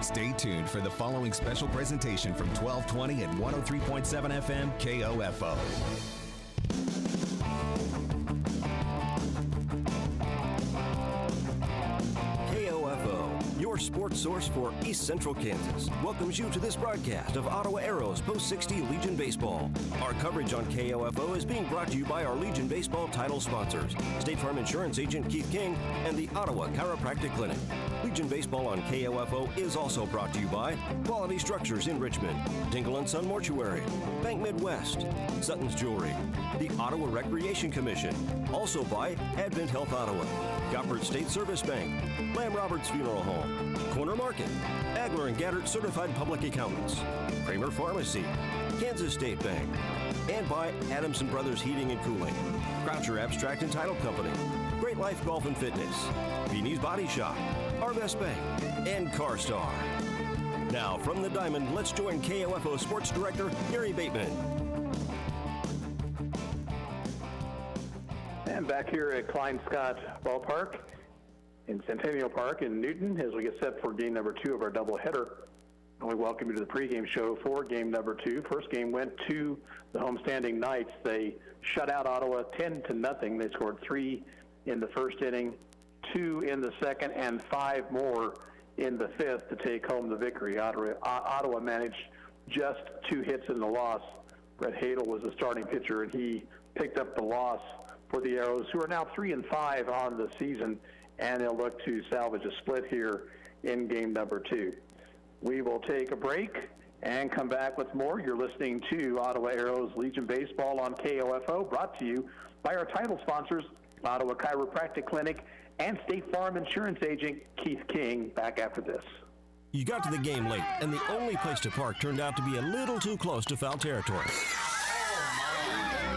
Stay tuned for the following special presentation from 1220 and 103.7 FM KOFO. Your sports source for East Central Kansas, welcomes you to this broadcast of Ottawa Arrows Post 60 Legion Baseball. Our coverage on KOFO is being brought to you by our Legion Baseball title sponsors, State Farm Insurance Agent Keith King and the Ottawa Chiropractic Clinic. Legion Baseball on KOFO is also brought to you by Quality Structures in Richmond, Dingle & Son Mortuary, Bank Midwest, Sutton's Jewelry, the Ottawa Recreation Commission, also by Advent Health Ottawa, Goppert State Service Bank, Lamb Roberts Funeral Home, Corner Market, Agler & Gaddert Certified Public Accountants, Kramer Pharmacy, Kansas State Bank, and by Adamson Brothers Heating and Cooling, Croucher Abstract and Title Company, Great Life Golf and Fitness, Beanie's Body Shop, Arvest Bank, and CarStar. Now, from the Diamond, let's join KOFO Sports Director Gary Bateman. And back here at Klein Scott Ballpark in Centennial Park in Newton as we get set for game number 2 of our doubleheader. And we welcome you to the pregame show for game number 2. First game went to the homestanding Knights. They shut out Ottawa 10-0. They scored 3 in the first inning, 2 in the second, and 5 more in the fifth to take home the victory. Ottawa managed just 2 hits in the loss. Brett Hadel was the starting pitcher, and he picked up the loss for the Arrows, who are now 3-5 on the season, and they'll look to salvage a split here in game number 2. We will take a break and come back with more. You're listening to Ottawa Arrows Legion Baseball on KOFO, brought to you by our title sponsors, Ottawa Chiropractic Clinic and State Farm Insurance Agent Keith King. Back after this. You got to the game late, and the only place to park turned out to be a little too close to foul territory.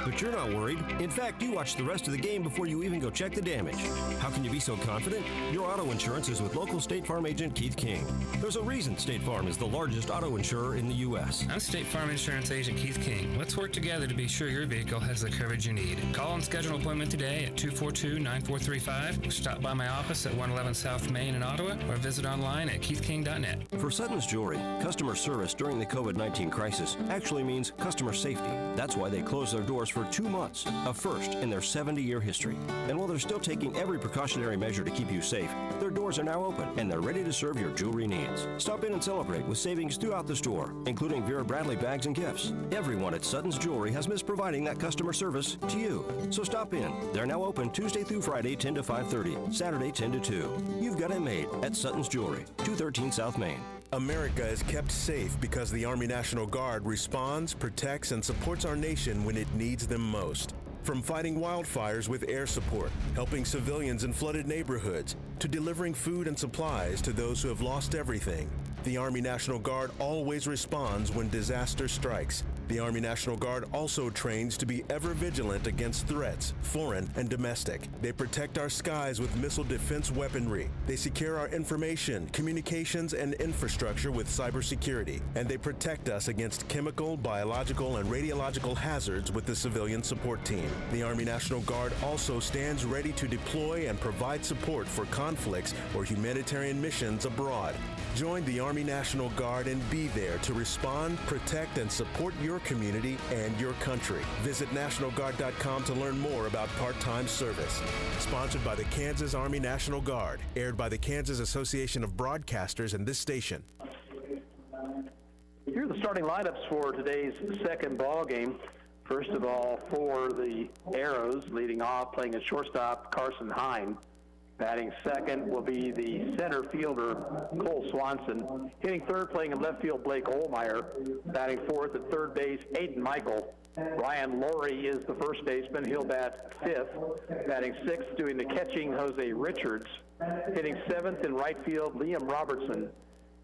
But you're not worried. In fact, you watch the rest of the game before you even go check the damage. How can you be so confident? Your auto insurance is with local State Farm agent Keith King. There's a reason State Farm is the largest auto insurer in the U.S. I'm State Farm Insurance Agent Keith King. Let's work together to be sure your vehicle has the coverage you need. Call and schedule an appointment today at 242-9435. Or stop by my office at 111 South Main in Ottawa, or visit online at keithking.net. For Sutton's Jewelry, customer service during the COVID-19 crisis actually means customer safety. That's why they closed their doors for 2 months, a first in their 70-year history. And while they're still taking every precautionary measure to keep you safe, their doors are now open and they're ready to serve your jewelry needs. Stop in and celebrate with savings throughout the store, including Vera Bradley bags and gifts. Everyone at Sutton's Jewelry has missed providing that customer service to you. So stop in. They're now open Tuesday through Friday, 10 to 5:30, Saturday, 10 to 2. You've got it made at Sutton's Jewelry, 213 South Main. America is kept safe because the Army National Guard responds, protects, and supports our nation when it needs them most. From fighting wildfires with air support, helping civilians in flooded neighborhoods, to delivering food and supplies to those who have lost everything, the Army National Guard always responds when disaster strikes. The Army National Guard also trains to be ever vigilant against threats, foreign and domestic. They protect our skies with missile defense weaponry. They secure our information, communications, and infrastructure with cybersecurity. And they protect us against chemical, biological, and radiological hazards with the civilian support team. The Army National Guard also stands ready to deploy and provide support for conflicts or humanitarian missions abroad. Join the Army National Guard and be there to respond, protect, and support your community and your country. Visit NationalGuard.com to learn more about part-time service. Sponsored by the Kansas Army National Guard. Aired by the Kansas Association of Broadcasters and this station. Here are the starting lineups for today's second ball game. First of all, for the Arrows, leading off, playing at shortstop, Carson Hine. Batting second will be the center fielder, Cole Swanson. Hitting third, playing in left field, Blake Olmeyer. Batting fourth at third base, Aiden Michael. Ryan Laurie is the first baseman. He'll bat fifth. Batting sixth, doing the catching, Jose Richards. Hitting seventh in right field, Liam Robertson.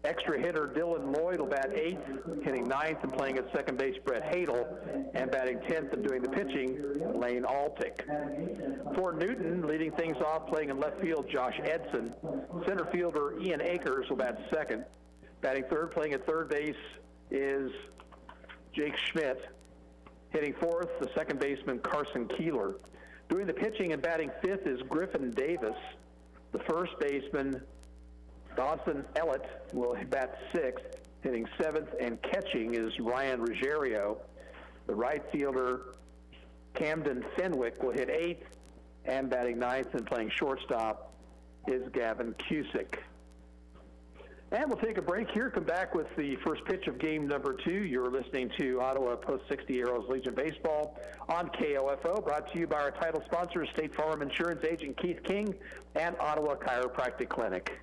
Extra hitter Dylan Lloyd will bat eighth, hitting ninth and playing at second base, Brett Hadel, and batting 10th and doing the pitching, Lane Altick. For Newton, leading things off, playing in left field, Josh Edson. Center fielder Ian Akers will bat second. Batting third, playing at third base, is Jake Schmidt. Hitting fourth, the second baseman, Carson Keeler. Doing the pitching and batting fifth is Griffin Davis. The first baseman, Dawson Ellett will bat sixth. Hitting seventh and catching is Ryan Ruggiero. The right fielder, Camden Fenwick, will hit eighth, and batting ninth and playing shortstop is Gavin Cusick. And we'll take a break here, come back with the first pitch of game number 2. You're listening to Ottawa Post 60 Arrows Legion Baseball on KOFO, brought to you by our title sponsors, State Farm Insurance Agent Keith King and Ottawa Chiropractic Clinic.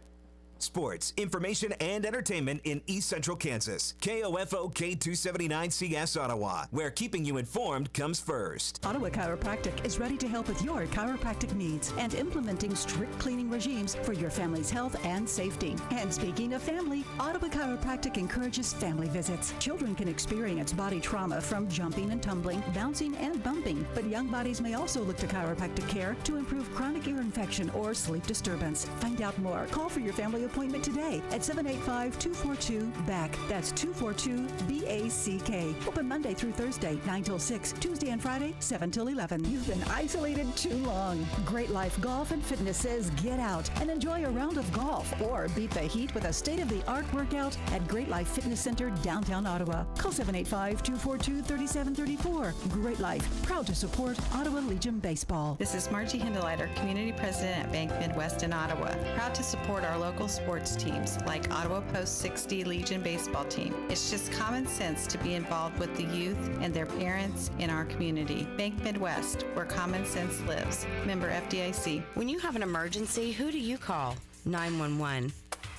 Sports, information, and entertainment in East Central Kansas. KOFO K279CS Ottawa, where keeping you informed comes first. Ottawa Chiropractic is ready to help with your chiropractic needs and implementing strict cleaning regimes for your family's health and safety. And speaking of family, Ottawa Chiropractic encourages family visits. Children can experience body trauma from jumping and tumbling, bouncing and bumping, but young bodies may also look to chiropractic care to improve chronic ear infection or sleep disturbance. Find out more. Call for your family appointment today at 785-242-BACK. That's 242-BACK. Open Monday through Thursday, 9 till 6. Tuesday and Friday, 7 till 11. You've been isolated too long. Great Life Golf and Fitness says get out and enjoy a round of golf or beat the heat with a state-of-the-art workout at Great Life Fitness Center, downtown Ottawa. Call 785-242-3734. Great Life, proud to support Ottawa Legion Baseball. This is Margie Hindeleiter, Community President at Bank Midwest in Ottawa. Proud to support our local sports teams like Ottawa Post 60 Legion Baseball Team. It's just common sense to be involved with the youth and their parents in our community. Bank Midwest, where common sense lives. Member FDIC. When you have an emergency, who do you call? 911.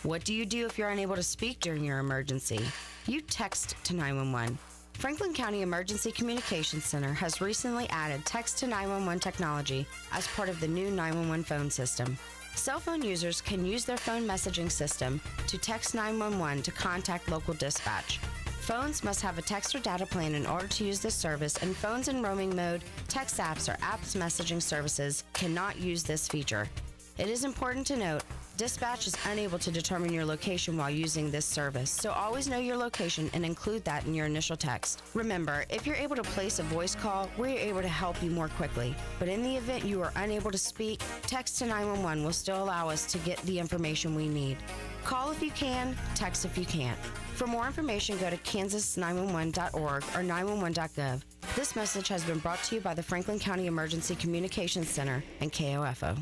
What do you do if you're unable to speak during your emergency? You text to 911. Franklin County Emergency Communications Center has recently added text to 911 technology as part of the new 911 phone system. Cell phone users can use their phone messaging system to text 911 to contact local dispatch. Phones must have a text or data plan in order to use this service, and phones in roaming mode, text apps, or apps messaging services cannot use this feature. It is important to note, dispatch is unable to determine your location while using this service, so always know your location and include that in your initial text. Remember, if you're able to place a voice call, we're able to help you more quickly. But in the event you are unable to speak, text to 911 will still allow us to get the information we need. Call if you can, text if you can't. For more information, go to kansas911.org or 911.gov. This message has been brought to you by the Franklin County Emergency Communications Center and KOFO.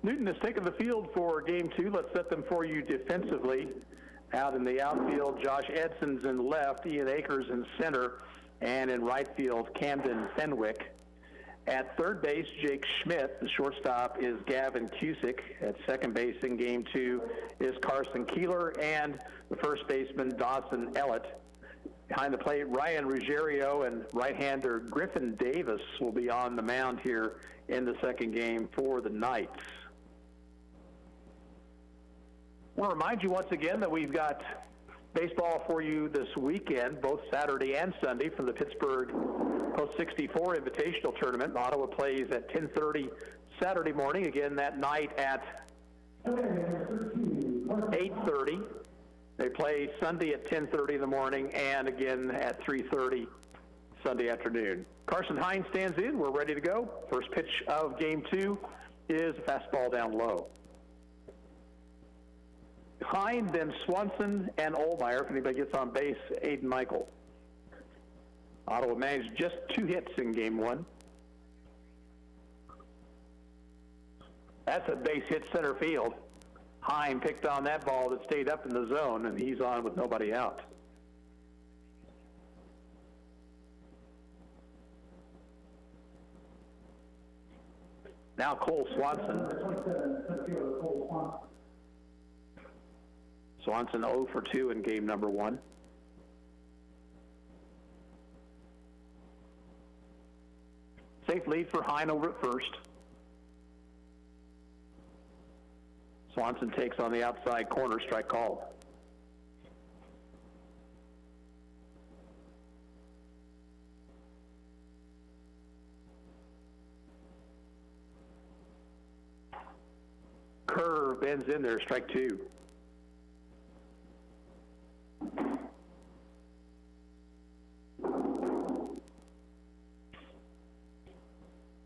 Newton has taken the field for game 2. Let's set them for you defensively. Out in the outfield, Josh Edson's in left, Ian Akers in center, and in right field, Camden Fenwick. At third base, Jake Schmidt. The shortstop is Gavin Cusick. At second base in game 2 is Carson Keeler, and the first baseman, Dawson Ellett. Behind the plate, Ryan Ruggiero and right-hander Griffin Davis will be on the mound here in the second game for the Knights. I want to remind you once again that we've got baseball for you this weekend, both Saturday and Sunday, from the Pittsburgh Post 64 Invitational Tournament. Ottawa plays at 10:30 Saturday morning, again that night at 8:30. They play Sunday at 10:30 in the morning and again at 3:30 Sunday afternoon. Carson Hines stands in. We're ready to go. First pitch of game 2 is a fastball down low. Behind, then Swanson and Olmeyer. If anybody gets on base, Aiden Michael. Ottawa managed just 2 hits in game 1. That's a base hit center field. Hine picked on that ball that stayed up in the zone, and he's on with nobody out. Now Cole Swanson. Swanson 0 for 2 in game number 1. Safe lead for Hine over at first. Swanson takes on the outside corner, strike called. Curve bends in there, strike 2.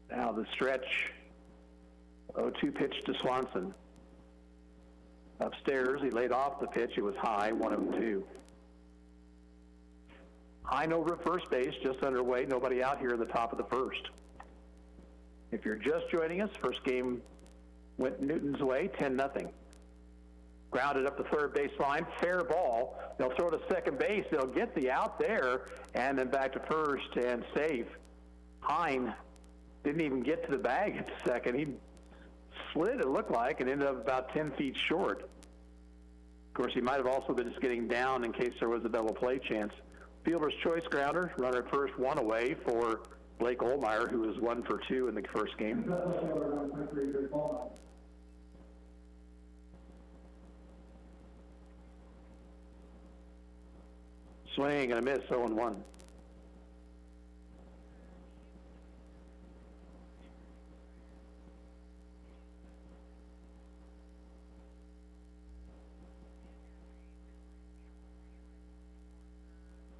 Now the stretch. 0-2 pitch to Swanson. Upstairs, he laid off the pitch. It was high, 1-2. Hine over at first base, just underway. Nobody out here in the top of the first. If you're just joining us, first game went Newton's way, 10-0. Grounded up the third baseline, fair ball. They'll throw to second base. They'll get the out there, and then back to first and safe. Hine didn't even get to the bag at the second. He slid, it looked like, and ended up about 10 feet short. Of course, he might have also been just getting down in case there was a double play chance. Fielder's choice grounder, runner at first, one away for Blake Olmeyer, who was 1 for 2 in the first game. Swing and a miss, 0-1.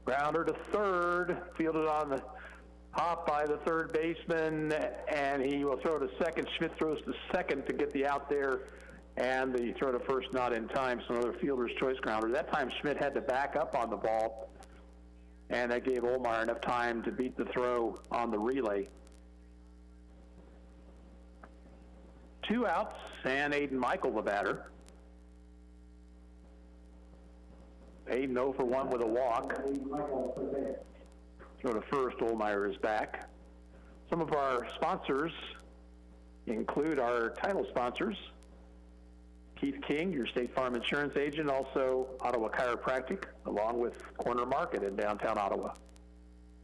Grounder to third, fielded on the hop by the third baseman, and he will throw to second. Schmidt throws to second to get the out there, and the throw to first not in time, so another fielder's choice grounder. That time Schmidt had to back up on the ball, and that gave Olmeyer enough time to beat the throw on the relay. 2 outs, and Aiden Michael the batter. Aiden 0 for 1 with a walk. Throw to first, Olmeyer is back. Some of our sponsors include our title sponsors, Keith King, your State Farm insurance agent, also Ottawa Chiropractic, along with Corner Market in downtown Ottawa.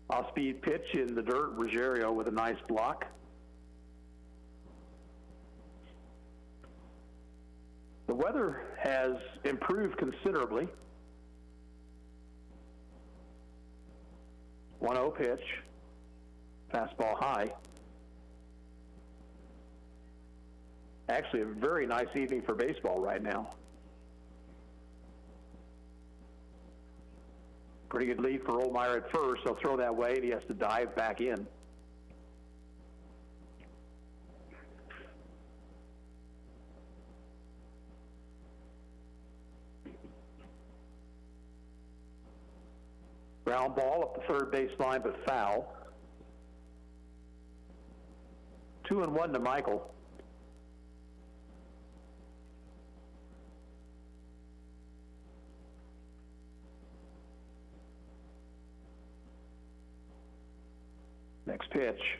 Off-speed pitch in the dirt, Ruggiero with a nice block. The weather has improved considerably. 1-0 pitch, fastball high. Actually, a very nice evening for baseball right now. Pretty good lead for Olmeyer at first. He'll throw that way, and he has to dive back in. Ground ball up the third baseline, but foul. 2-1 to Michael. Next pitch.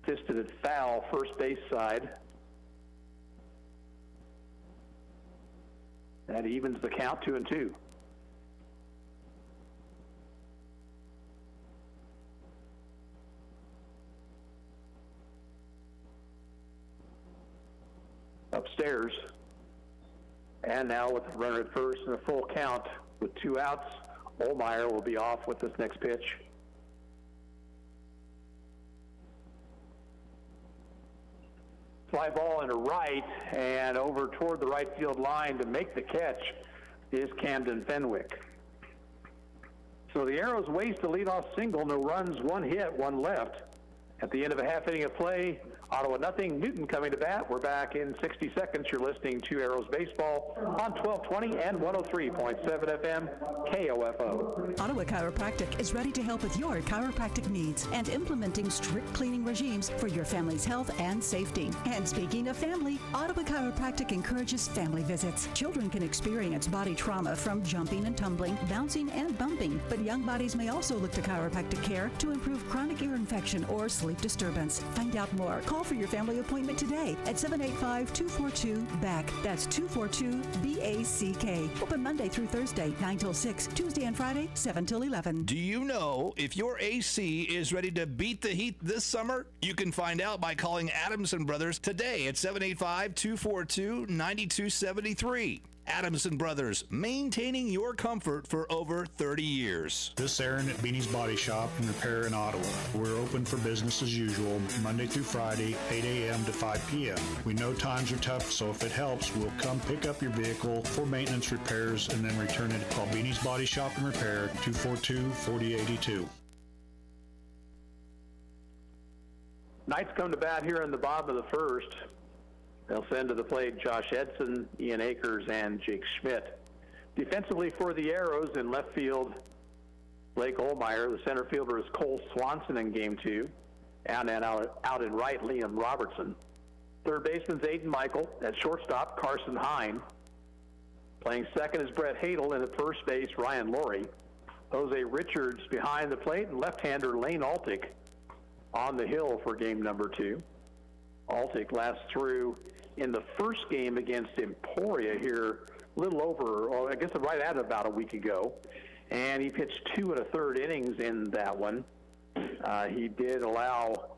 Fisted it foul, first base side. That evens the count, 2-2. Upstairs, and now with the runner at first and a full count with 2 outs, Olmeyer will be off with this next pitch. Fly ball into right, and over toward the right field line to make the catch is Camden Fenwick. So the Arrows waste a leadoff single, no runs, 1 hit, 1 left. At the end of a half inning of play, Ottawa nothing, Newton coming to bat. We're back in 60 seconds. You're listening to Arrows Baseball on 1220 and 103.7 FM, KOFO. Ottawa Chiropractic is ready to help with your chiropractic needs and implementing strict cleaning regimes for your family's health and safety. And speaking of family, Ottawa Chiropractic encourages family visits. Children can experience body trauma from jumping and tumbling, bouncing and bumping, but young bodies may also look to chiropractic care to improve chronic ear infection or sleep disturbance. Find out more. Call for your family appointment today at 785-242-BACK. That's 242-BACK. Open Monday through Thursday, 9 till 6. Tuesday and Friday, 7 till 11. Do you know if your AC is ready to beat the heat this summer? You can find out by calling Adamson Brothers today at 785-242-9273. Adamson Brothers, maintaining your comfort for over 30 years. This is Aaron at Beanie's Body Shop and Repair in Ottawa. We're open for business as usual, Monday through Friday, 8 a.m. to 5 p.m. We know times are tough, so if it helps, we'll come pick up your vehicle for maintenance repairs and then return it. Call Beanie's Body Shop and Repair, 242-4082. Knights come to bat here in the bottom of the first. They'll send to the plate Josh Edson, Ian Akers, and Jake Schmidt. Defensively for the Arrows in left field, Blake Olmeyer. The center fielder is Cole Swanson in game 2. And out in right, Liam Robertson. Third baseman's Aiden Michael. At shortstop, Carson Hine. Playing second is Brett Hadel, and at first base, Ryan Laurie. Jose Richards behind the plate, and left-hander Lane Altick on the hill for game number 2. Altick last threw in the first game against Emporia here a little over, or I guess right at about a week ago. And he pitched 2 1/3 innings in that one. He did allow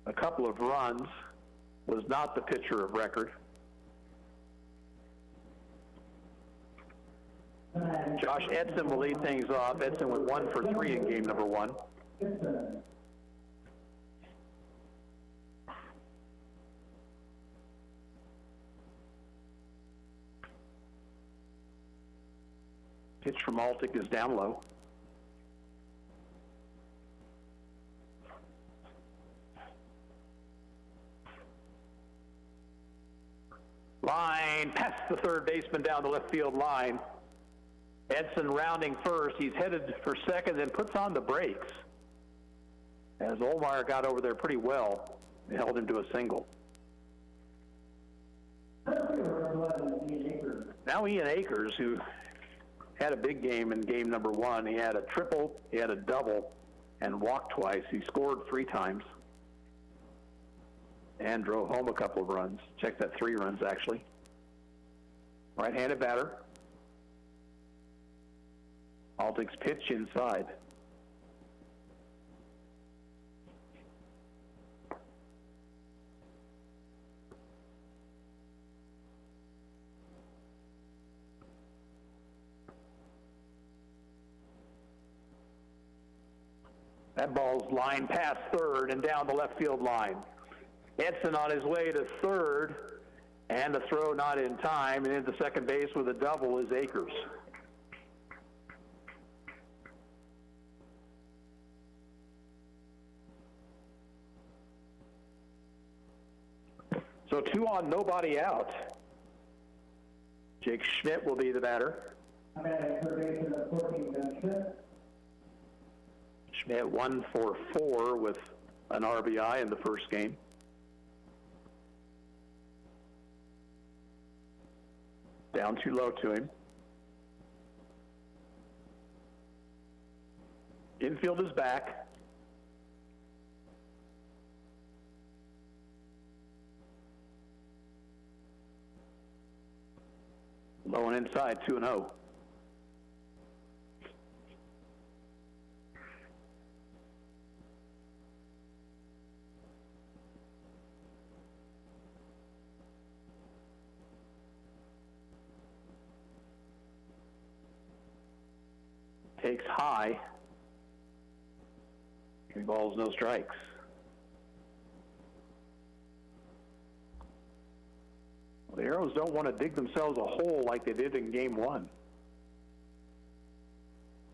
a couple of runs, was not the pitcher of record. Josh Edson will lead things off. Edson went 1 for 3 in game number 1. Pitch from Altick is down low. Line past the third baseman down the left field line. Edson rounding first. He's headed for second, then puts on the brakes. As Olmeyer got over there pretty well, they held him to a single. Now Ian Akers, who had a big game in game number 1. He had a triple, he had a double, and walked twice. He scored 3 times and drove home a couple of runs. Check that, 3 runs actually. Right-handed batter. Altick's pitch inside. That ball's lined past third and down the left field line. Edson on his way to third, and the throw not in time, and into second base with a double is Akers. So 2 on, nobody out. Jake Schmidt will be the batter. Schmidt 1 for 4 with an RBI in the first game. Down too low to him. Infield is back. Low and inside, 2-0. Takes high. 3 balls, no strikes. The Arrows don't want to dig themselves a hole like they did in game 1.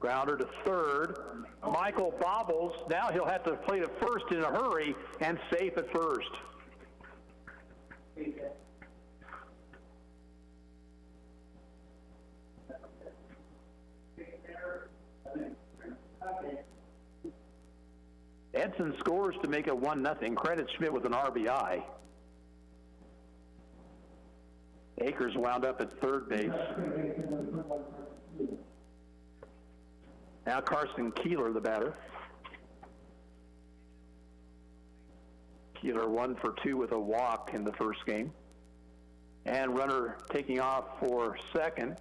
Grounder to third. Michael bobbles. Now he'll have to play to first in a hurry and safe at first. Edson scores to make it 1-0. Credit Schmidt with an RBI. Akers wound up at third base. Now Carson Keeler, the batter. Keeler 1 for 2 with a walk in the first game. And runner taking off for second.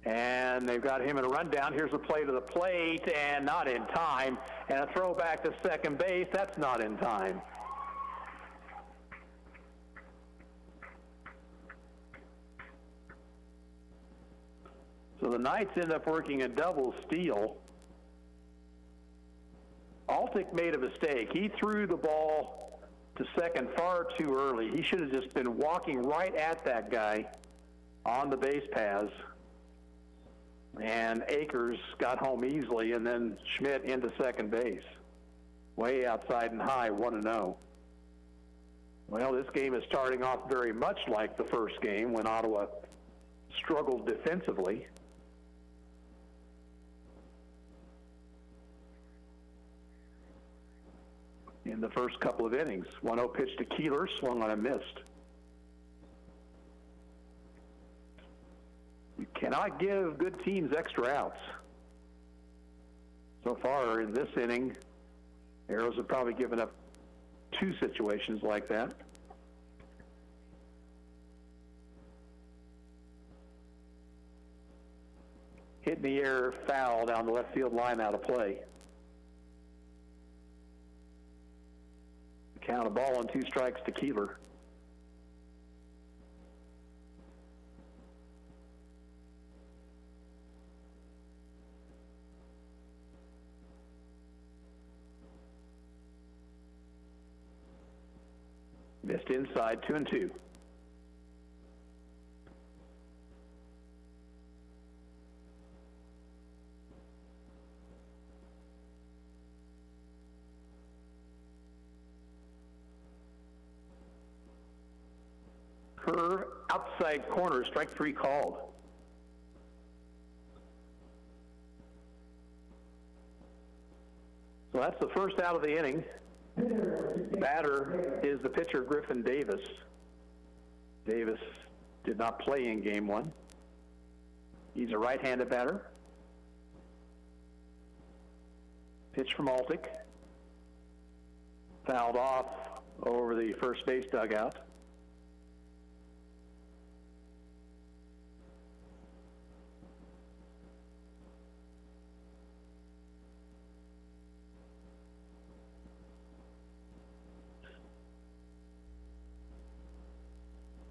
And they've got him in a rundown. Here's a play to the plate, and not in time. And a throw back to second base. That's not in time. So the Knights end up working a double steal. Altick made a mistake. He threw the ball to second far too early. He should have just been walking right at that guy on the base paths. And Akers got home easily, and then Schmidt into second base. Way outside and high, 1-0. Well, this game is starting off very much like the first game when Ottawa struggled defensively. In the first couple of innings, 1-0 pitch to Keeler, swung on and missed. You cannot give good teams extra outs. So far in this inning, Arrows have probably given up 2 situations like that. Hit in the air, foul down the left field line, out of play. Count a ball and 2 strikes to Keeler. Missed inside, 2-2. Curve, outside corner, strike 3 called. So that's the first out of the inning. Batter is the pitcher, Griffin Davis. Davis did not play in game 1. He's a right-handed batter. Pitch from Altick. Fouled off over the first base dugout.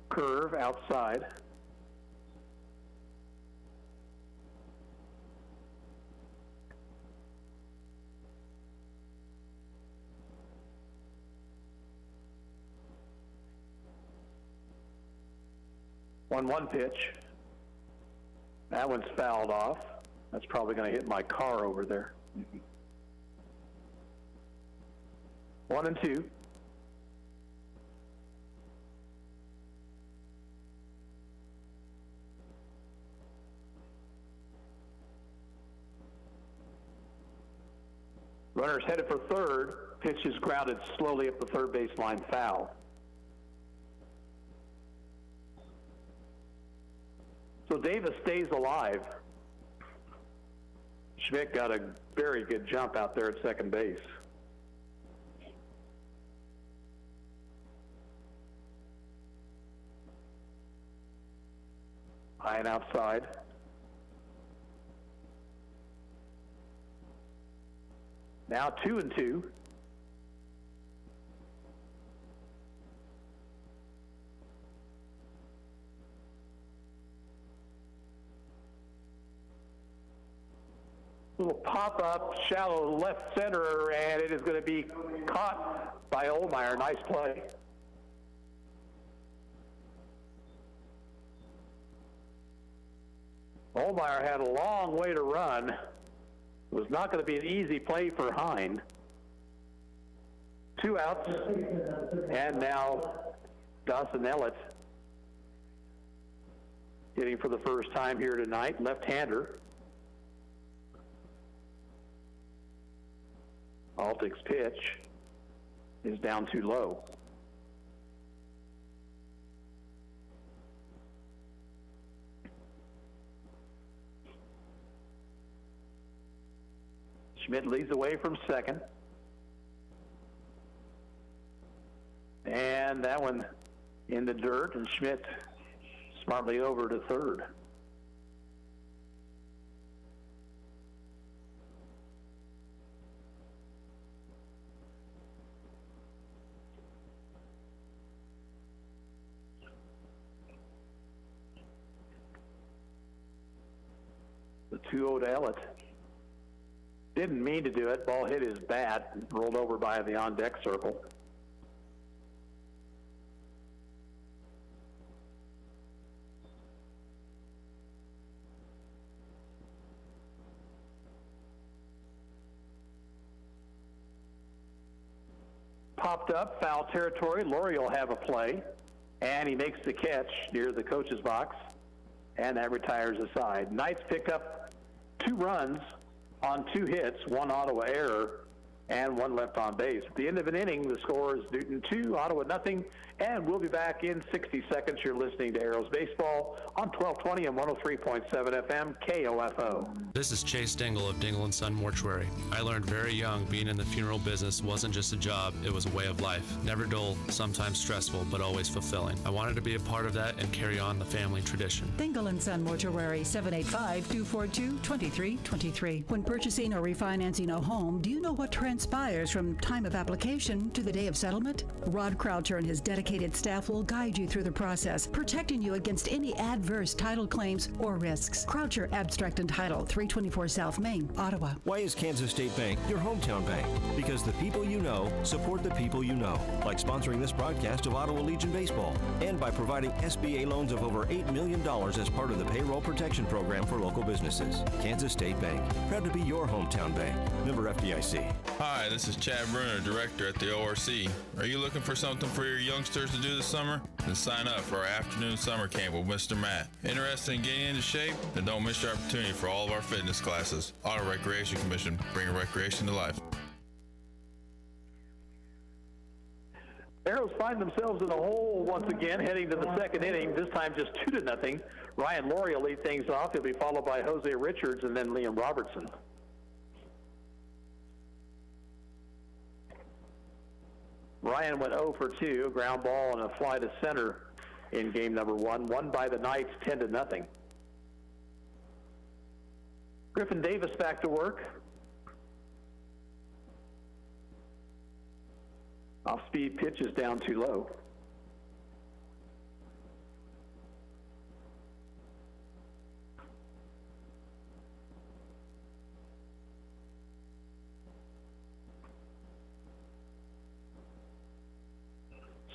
Curve outside. One pitch. That one's fouled off. That's probably going to hit my car over there. 1-2. Runner's headed for third. Pitch is grounded slowly up the third baseline, foul. So Davis stays alive. Schmidt got a very good jump out there at second base. High and outside. Now 2-2. Little pop-up, shallow left center, and it is going to be caught by Ohlmeyer. Nice play. Ohlmeyer had a long way to run. It was not going to be an easy play for Hine. 2 outs, and now Dawson Ellett hitting for the first time here tonight, left-hander. Altick's pitch is down too low. Schmidt leads away from second. And that one in the dirt, and Schmidt smartly over to third. The 2-0 to Ellett. Didn't mean to do it. Ball hit his bat and rolled over by the on-deck circle. popped up, foul territory. Laurie will have a play, and he makes the catch near the coach's box, and that retires the side. Knights pick up 2 runs on 2 hits, 1 Ottawa error, and 1 left on base. At the end of an inning, the score is Newton 2, Ottawa nothing, and we'll be back in 60 seconds. You're listening to Arrows Baseball on 1220 and 103.7 FM KOFO. This is Chase Dingle of Dingle & Son Mortuary. I learned very young being in the funeral business wasn't just a job, it was a way of life. Never dull, sometimes stressful, but always fulfilling. I wanted to be a part of that and carry on the family tradition. Dingle & Son Mortuary, 785-242-2323. When purchasing or refinancing a home, do you know what transpires from time of application to the day of settlement? Rod Croucher and his dedicated staff will guide you through the process, protecting you against any adverse title claims or risks. Croucher Abstract and Title, 324 South Main, Ottawa. Why is Kansas State Bank your hometown bank? Because the people you know support the people you know, like sponsoring this broadcast of Ottawa Legion Baseball, and by providing SBA loans of over $8 million as part of the Payroll Protection Program for local businesses. Kansas State Bank, proud to be your hometown bank. Member FDIC. Hi, this is Chad Bruner, Director at the ORC. Are you looking for something for your youngsters to do this summer? Then sign up for our afternoon summer camp with Mr. Matt. Interested in getting into shape? Then don't miss your opportunity for all of our fitness classes. Auto Recreation Commission, bringing recreation to life. Arrows find themselves in a hole once again, heading to the second inning, this time just 2-0. Ryan Laurie will lead things off. He'll be followed by Jose Richards and then Liam Robertson. Ryan went 0 for 2, a ground ball and a fly to center in game number 1, won by the Knights 10-0. Griffin Davis back to work. Off-speed pitch is down too low.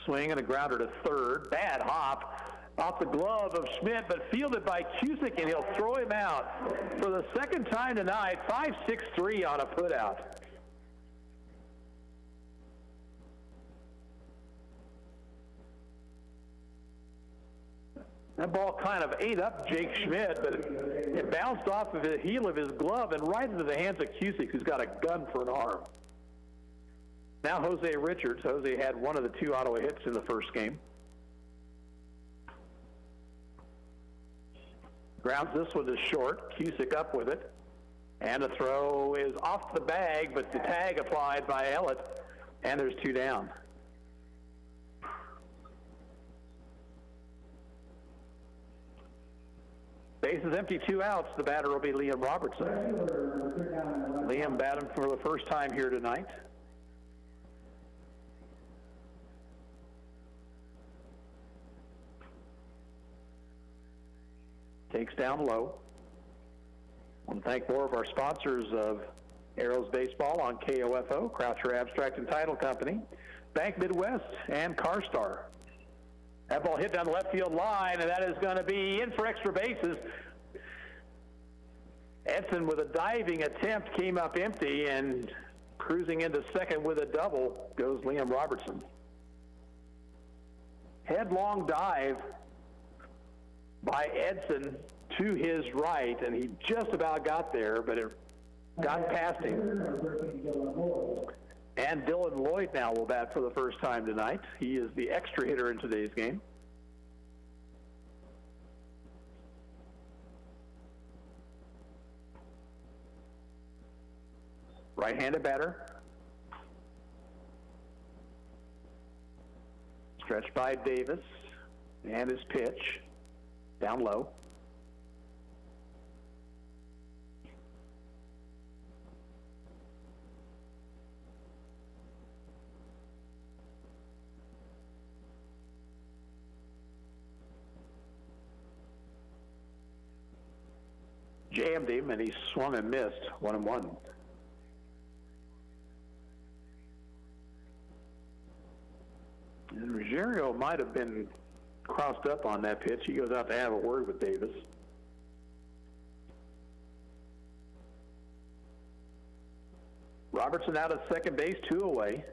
Swing and a grounder to third. Bad hop off the glove of Schmidt, but fielded by Cusick, and he'll throw him out for the second time tonight. 5-6-3 on a putout. That ball kind of ate up Jake Schmidt, but it bounced off of the heel of his glove and right into the hands of Cusick, who's got a gun for an arm. Now Jose Richards. Jose had one of the 2 Ottawa hits in the first game. Grounds this one to short. Cusick up with it. And the throw is off the bag, but the tag applied by Ellett, and there's 2 down. Base is empty, 2 outs. The batter will be Liam Robertson. Liam batting for the first time here tonight. Takes down low. I want to thank more of our sponsors of Arrows Baseball on KOFO, Croucher Abstract and Title Company, Bank Midwest, and CarStar. That ball hit down the left field line, and that is going to be in for extra bases. Edson with a diving attempt came up empty, and cruising into second with a double goes Liam Robertson. Headlong dive by Edson to his right, and he just about got there, but it got past him. And Dylan Lloyd now will bat for the first time tonight. He is the extra hitter in today's game. Right-handed batter. Stretched by Davis, and his pitch. Down low. Jammed him, and he swung and missed. 1-1. And Ruggiero might have been crossed up on that pitch. He goes out to have a word with Davis. Robertson out at second base, 2 away.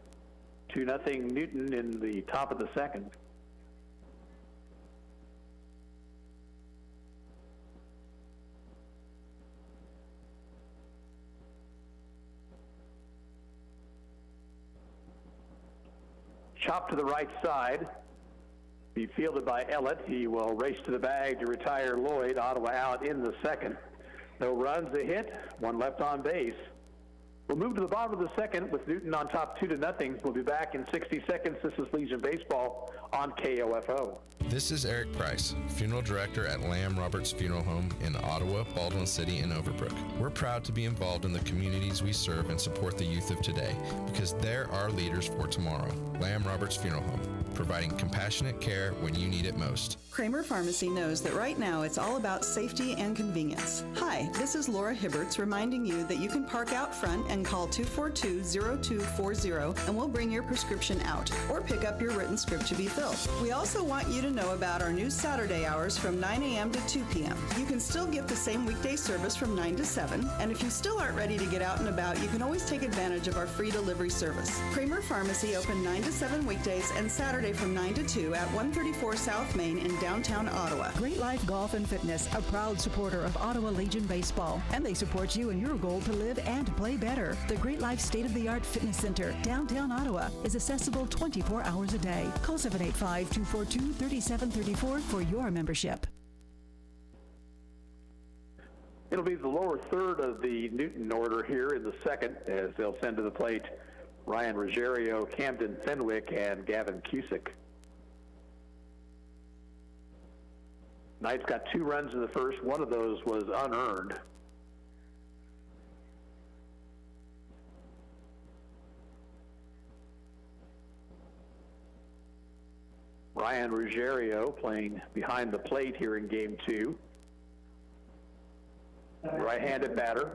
2-0 Newton in the top of the second. Chop to the right side. Be fielded by Ellett. He will race to the bag to retire Lloyd. Ottawa out in the second. No runs, a hit, one left on base. We'll move to the bottom of the second with Newton on top 2-0. We'll be back in 60 seconds. This is Legion Baseball on KOFO. This is Eric Price, Funeral Director at Lamb Roberts Funeral Home in Ottawa, Baldwin City, and Overbrook. We're proud to be involved in the communities we serve and support the youth of today because they're our leaders for tomorrow. Lamb Roberts Funeral Home, providing compassionate care when you need it most. Kramer Pharmacy knows that right now it's all about safety and convenience. Hi, this is Laura Hibberts reminding you that you can park out front and call 242-0240 and we'll bring your prescription out or pick up your written script to be filled. We also want you to know about our new Saturday hours from 9 a.m. to 2 p.m. You can still get the same weekday service from 9 to 7, and if you still aren't ready to get out and about, you can always take advantage of our free delivery service. Kramer Pharmacy open 9 to 7 weekdays and Saturday from 9 to 2 at 134 South Main in downtown Ottawa. Great Life Golf and Fitness, a proud supporter of Ottawa Legion Baseball, and they support you in your goal to live and play better. The Great Life State-of-the-Art Fitness Center, downtown Ottawa, is accessible 24 hours a day. Call 785-242-3734 for your membership. It'll be the lower third of the Newton order here in the second as they'll send to the plate Ryan Ruggiero, Camden Fenwick, and Gavin Cusick. Knight's got 2 runs in the first. One of those was unearned. Ryan Ruggiero playing behind the plate here in game 2. Right-handed batter.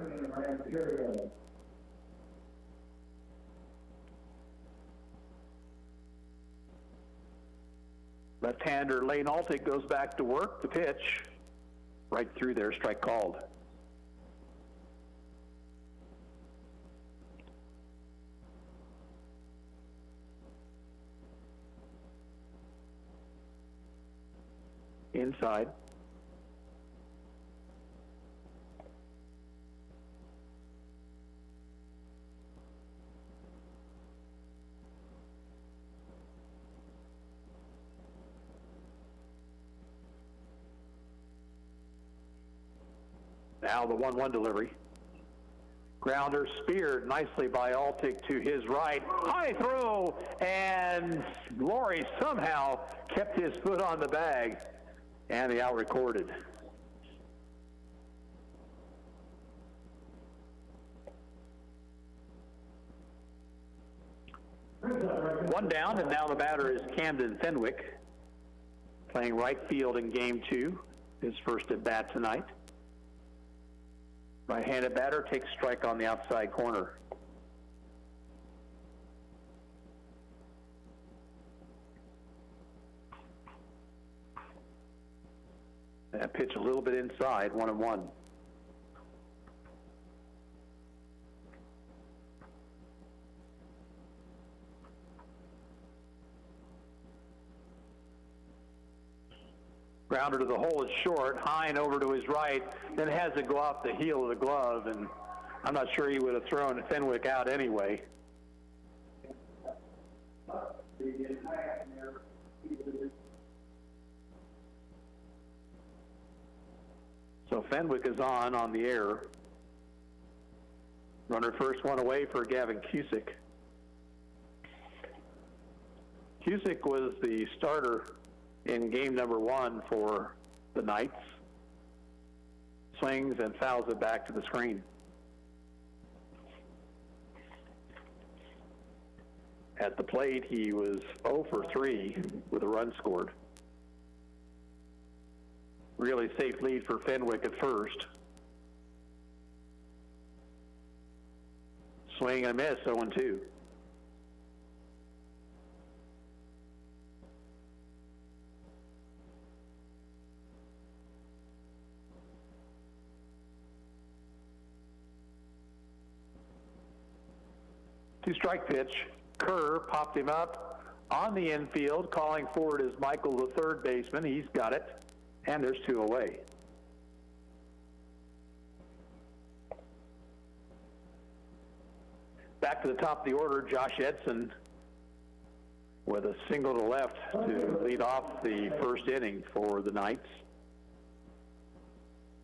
Left-hander Lane Altig goes back to work. The pitch right through there, strike called. Inside. Now the 1-1 delivery. Grounder speared nicely by Altig to his right. High throw, and Laurie somehow kept his foot on the bag, and the out recorded. One down, and now the batter is Camden Fenwick, playing right field in game 2, his first at bat tonight. Right-handed batter takes strike on the outside corner. That pitch a little bit inside, 1-1. Grounder to the hole is short. Hine over to his right, then has it go off the heel of the glove, and I'm not sure he would have thrown Fenwick out anyway. So Fenwick is on the air. Runner first, one away for Gavin Cusick. Cusick was the starter in game number 1 for the Knights. Swings and fouls it back to the screen. At the plate, he was 0 for 3 with a run scored. Really safe lead for Fenwick at first. Swing and a miss, 0-2. Two-strike pitch. Kerr popped him up on the infield. Calling forward is Michael, the third baseman. He's got it, and there's 2 away. Back to the top of the order, Josh Edson with a single to left to lead off the first inning for the Knights,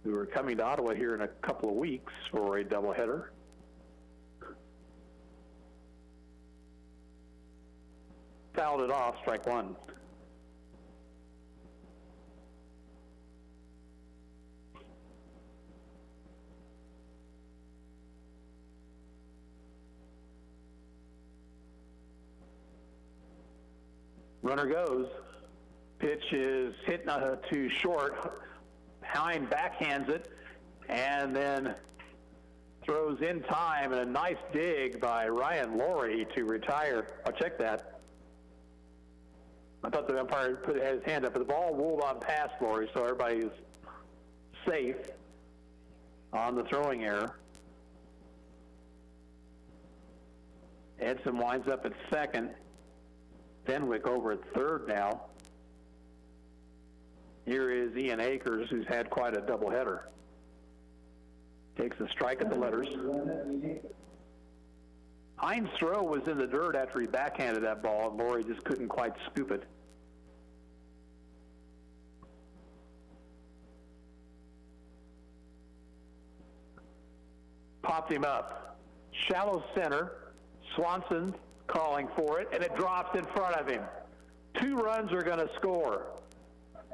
who are coming to Ottawa here in a couple of weeks for a doubleheader. Fouled it off, strike one. Runner goes. Pitch is hit too short. Hine backhands it and then throws in time, and a nice dig by Ryan Laurie to retire. I'll check that. I thought the umpire had his hand up, but the ball rolled on past Laurie, so everybody is safe on the throwing error. Edson winds up at second. Fenwick over at third now. Here is Ian Akers, who's had quite a doubleheader. Takes a strike at the letters. Hines' throw was in the dirt after he backhanded that ball, and Laurie just couldn't quite scoop it. Popped him up. Shallow center. Swanson calling for it, and it drops in front of him. 2 runs are going to score.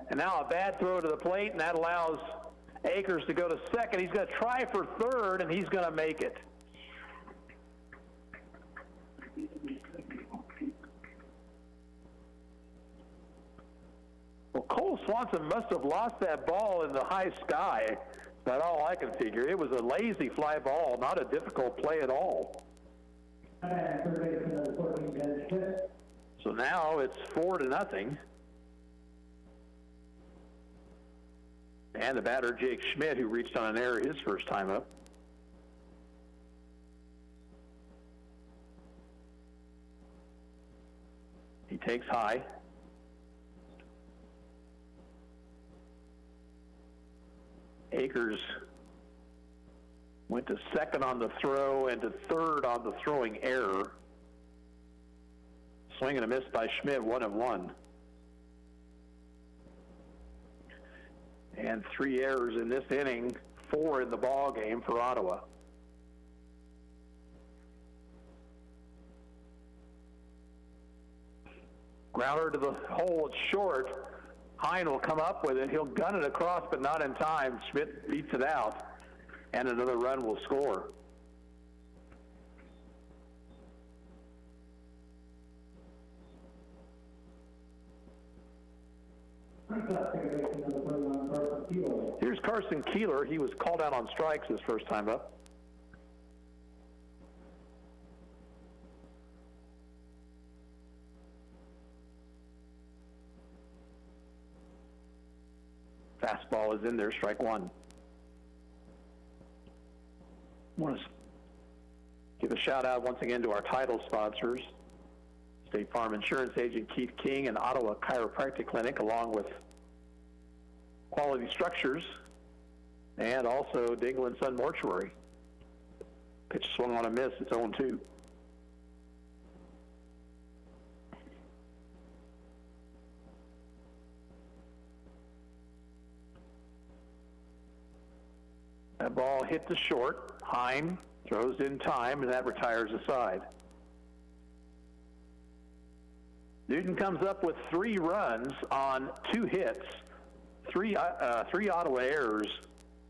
And now a bad throw to the plate, and that allows Akers to go to second. He's going to try for third, and he's going to make it. Well, Cole Swanson must have lost that ball in the high sky. That's all I can figure. It was a lazy fly ball, not a difficult play at all. So now it's 4-0. And the batter, Jake Schmidt, who reached on an error his first time up. He takes high. Akers went to second on the throw and to third on the throwing error. Swing and a miss by Schmidt, 1-1. And 3 errors in this inning, 4 in the ball game for Ottawa. Grounder to the hole, it's short. Hine will come up with it. He'll gun it across, but not in time. Schmidt beats it out, and another run will score. Here's Carson Keeler. He was called out on strikes his first time up. Fastball is in there, strike one. I want to give a shout out once again to our title sponsors, State Farm Insurance Agent Keith King and Ottawa Chiropractic Clinic, along with Quality Structures and also Dingle & Son Mortuary. Pitch swung on a miss, it's 0-2. That ball hit the short. Hine throws in time, and that retires the side. Newton comes up with 3 runs on 2 hits, 3 Ottawa errors,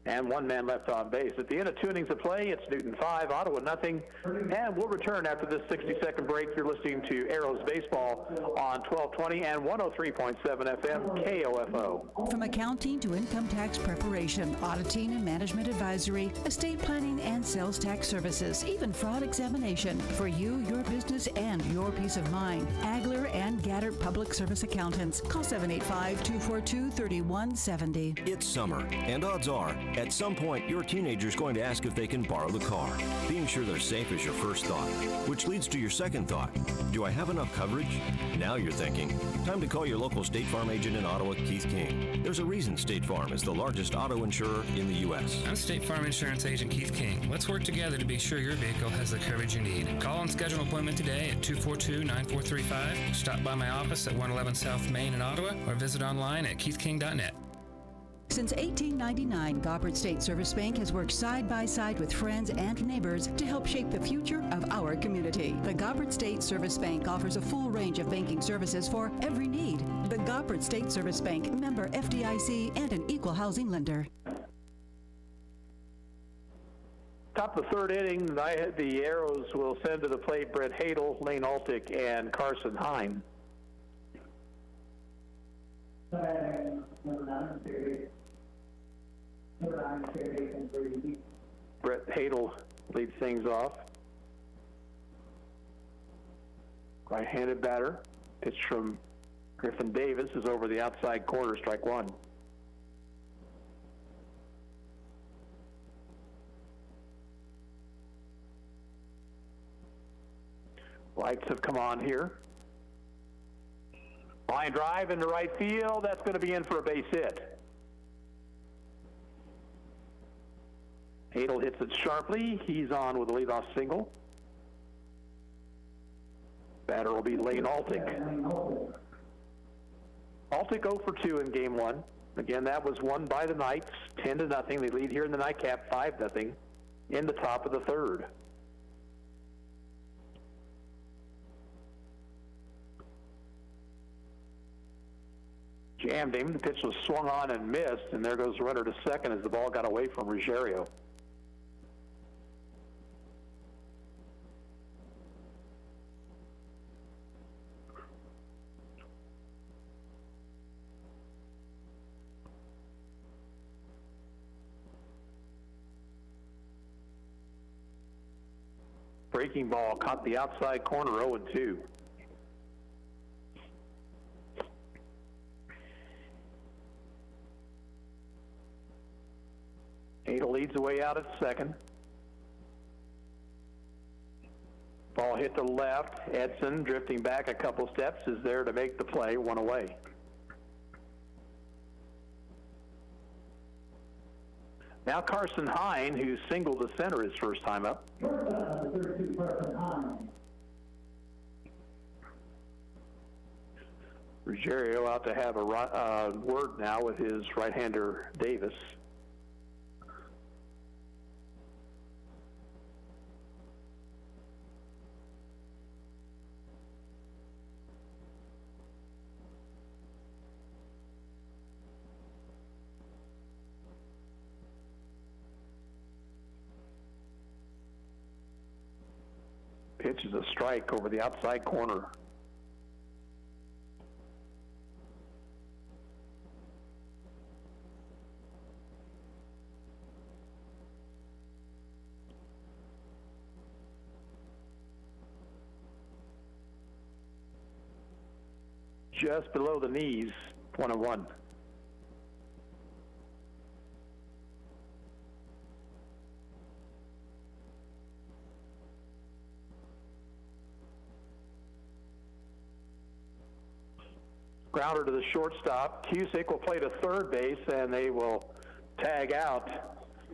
and 1 man left on base. At the end of 2 innings of play, it's Newton 5, Ottawa nothing. And we'll return after this 60-second break. You're listening to Arrows Baseball on 1220 and 103.7 FM KOFO. From accounting to income tax preparation, auditing and management advisory, estate planning and sales tax services, even fraud examination. For you, your business, and your peace of mind. Agler and Gaddert Public Service Accountants. Call 785-242-3170. It's summer, and odds are At some point, your teenager's going to ask if they can borrow the car. Being sure they're safe is your first thought, which leads to your second thought. Do I have enough coverage? Now you're thinking, time to call your local State Farm agent in Ottawa, Keith King. There's a reason State Farm is the largest auto insurer in the U.S. I'm State Farm Insurance Agent Keith King. Let's work together to be sure your vehicle has the coverage you need. Call and schedule an appointment today at 242-9435. Stop by my office at 111 South Main in Ottawa or visit online at keithking.net. Since 1899, Gobbert State Service Bank has worked side by side with friends and neighbors to help shape the future of our community. The Gobbert State Service Bank offers a full range of banking services for every need. The Gobbert State Service Bank, member FDIC, and an equal housing lender. Top of the third inning, the Arrows will send to the plate Brett Hadel, Lane Altick, and Carson Hine. Brett Hadel leads things off. Right-handed batter. Pitch from Griffin Davis is over the outside corner, strike one. Lights have come on here. Line drive into right field. That's going to be in for a base hit. Hadel hits it sharply. He's on with a leadoff single. Batter will be Lane Altick. Altick 0 for 2 in game one. Again, that was won by the Knights, 10-0. They lead here in the nightcap, 5-0 in the top of the third. Jammed him. The pitch was swung on and missed, and there goes the runner to second as the ball got away from Ruggiero. Breaking ball caught the outside corner, 0-2. Hadel leads the way out at second. Ball hit to left. Edson, drifting back a couple steps, is there to make the play, one away. Now Carson Hine, who singled to center his first time up. Ruggiero out to have a word now with his right-hander Davis. Pitch is a strike over the outside corner. Just below the knees, 1-1. Grounder to the shortstop. Cusick will play to third base, and they will tag out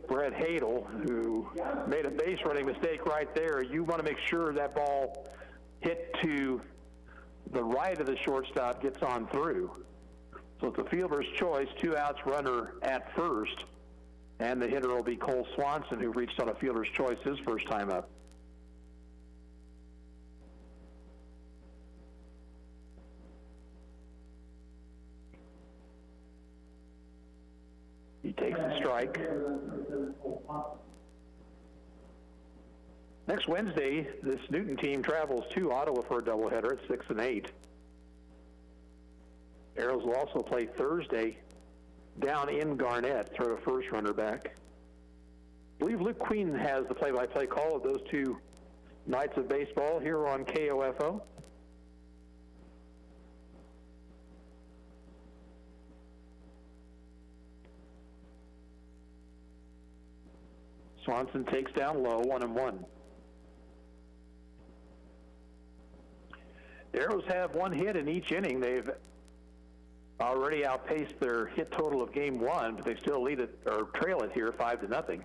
Brett Hadel, who made a base running mistake right there. You want to make sure that ball hit to the right of the shortstop gets on through. So it's a fielder's choice, 2 outs, runner at first, and the hitter will be Cole Swanson, who reached on a fielder's choice his first time up. He takes a strike. Next Wednesday, this Newton team travels to Ottawa for a doubleheader at 6 and 8. Arrows will also play Thursday down in Garnett, throw a first runner back. I believe Luke Queen has the play-by-play call of those two nights of baseball here on KOFO. Swanson takes down low, 1-1. The Arrows have one hit in each inning. They've already outpaced their hit total of game one, but they still lead it or trail it here 5-0.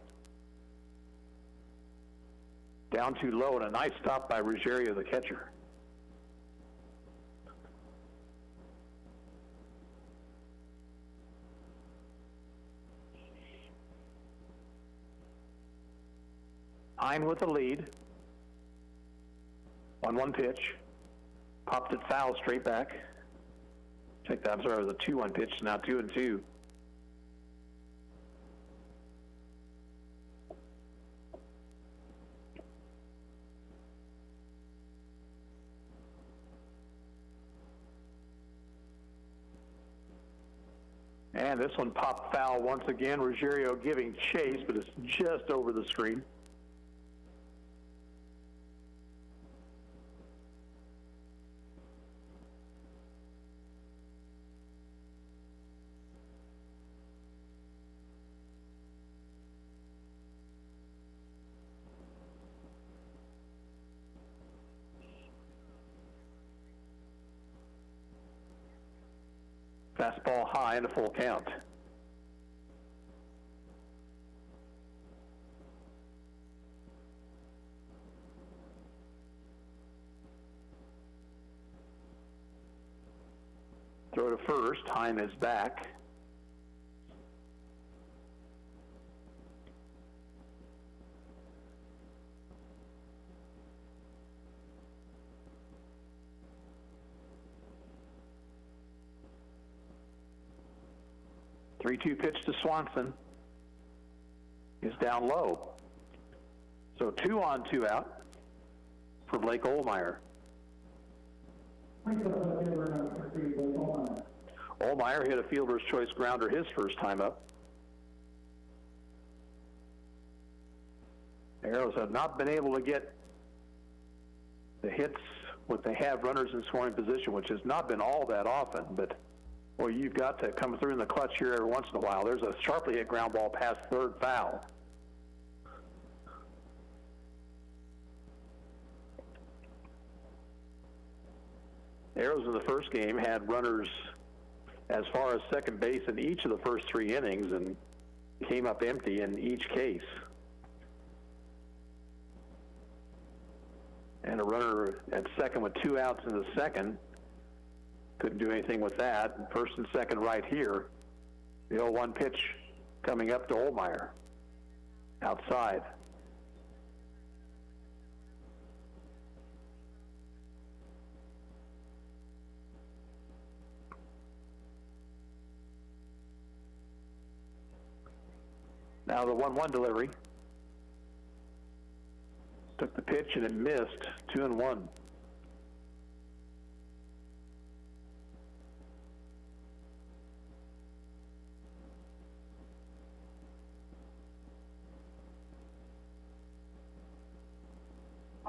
Down too low, and a nice stop by Ruggiero, the catcher. Hine with the lead. 1-1 pitch. Popped it foul straight back. Check that. I'm sorry, it was a 2-1 pitch, now 2-2. And this one popped foul once again. Ruggiero giving chase, but it's just over the screen. Fastball high and a full count. Throw to first. Hine is back. Three-two pitch to Swanson is down low. So 2 on, 2 out for Blake Ohlmeyer. Ohlmeyer hit a fielder's choice grounder his first time up. The Arrows have not been able to get the hits when they have runners in scoring position, which has not been all that often, but well, you've got to come through in the clutch here every once in a while. There's a sharply hit ground ball past third, foul. Arrows in the first game had runners as far as second base in each of the first 3 innings and came up empty in each case. And a runner at second with 2 outs in the second. Couldn't do anything with that. First and second right here. The 0-1 pitch coming up to Ohlmeyer. Outside. Now the 1-1 delivery. Took the pitch and it missed. 2-1.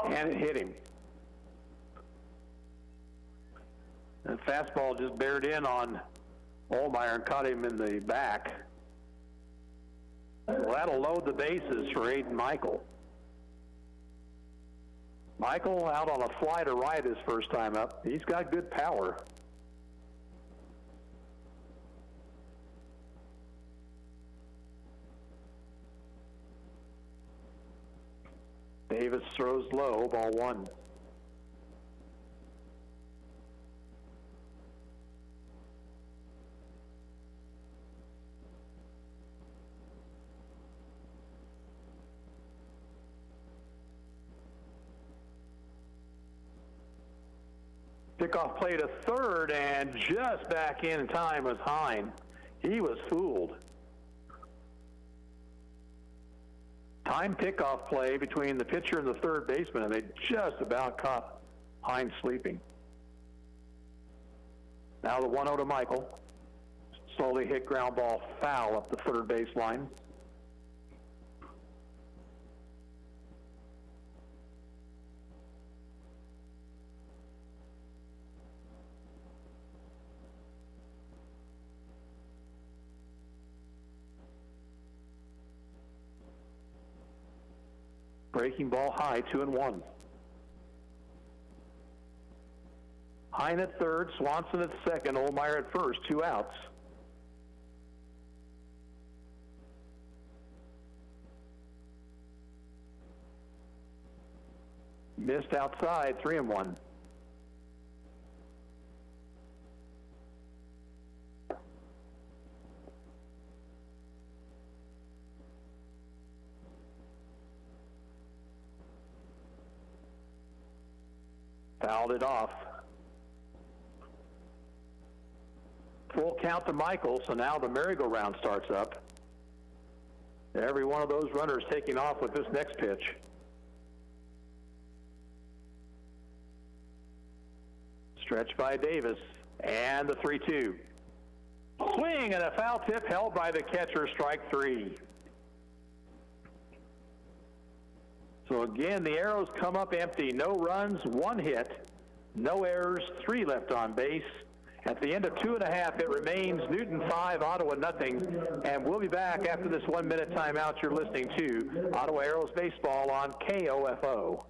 And it hit him. And fastball just bared in on Ohlmeyer and caught him in the back. Well, that'll load the bases for Aiden Michael. Michael out on a fly to right his first time up. He's got good power. Davis throws low, ball 1. Pickoff play to third, and just back in time was Hine. He was fooled. Time pickoff play between the pitcher and the third baseman, and they just about caught Hine sleeping. Now the 1-0 to Michael. Slowly hit ground ball foul up the third base line. Breaking ball high, 2-1. Hine at third, Swanson at second, Olmeyer at first, 2 outs. Missed outside, 3-1. Fouled it off. Full count to Michael, so now the merry-go-round starts up. Every one of those runners taking off with this next pitch. Stretch by Davis, and the 3-2. Swing and a foul tip held by the catcher, strike 3. So again, the arrows come up empty. No runs, 1 hit, no errors, 3 left on base. At the end of 2.5, it remains Newton 5, Ottawa nothing. And we'll be back after this 1-minute timeout. You're listening to Ottawa Arrows Baseball on KOFO.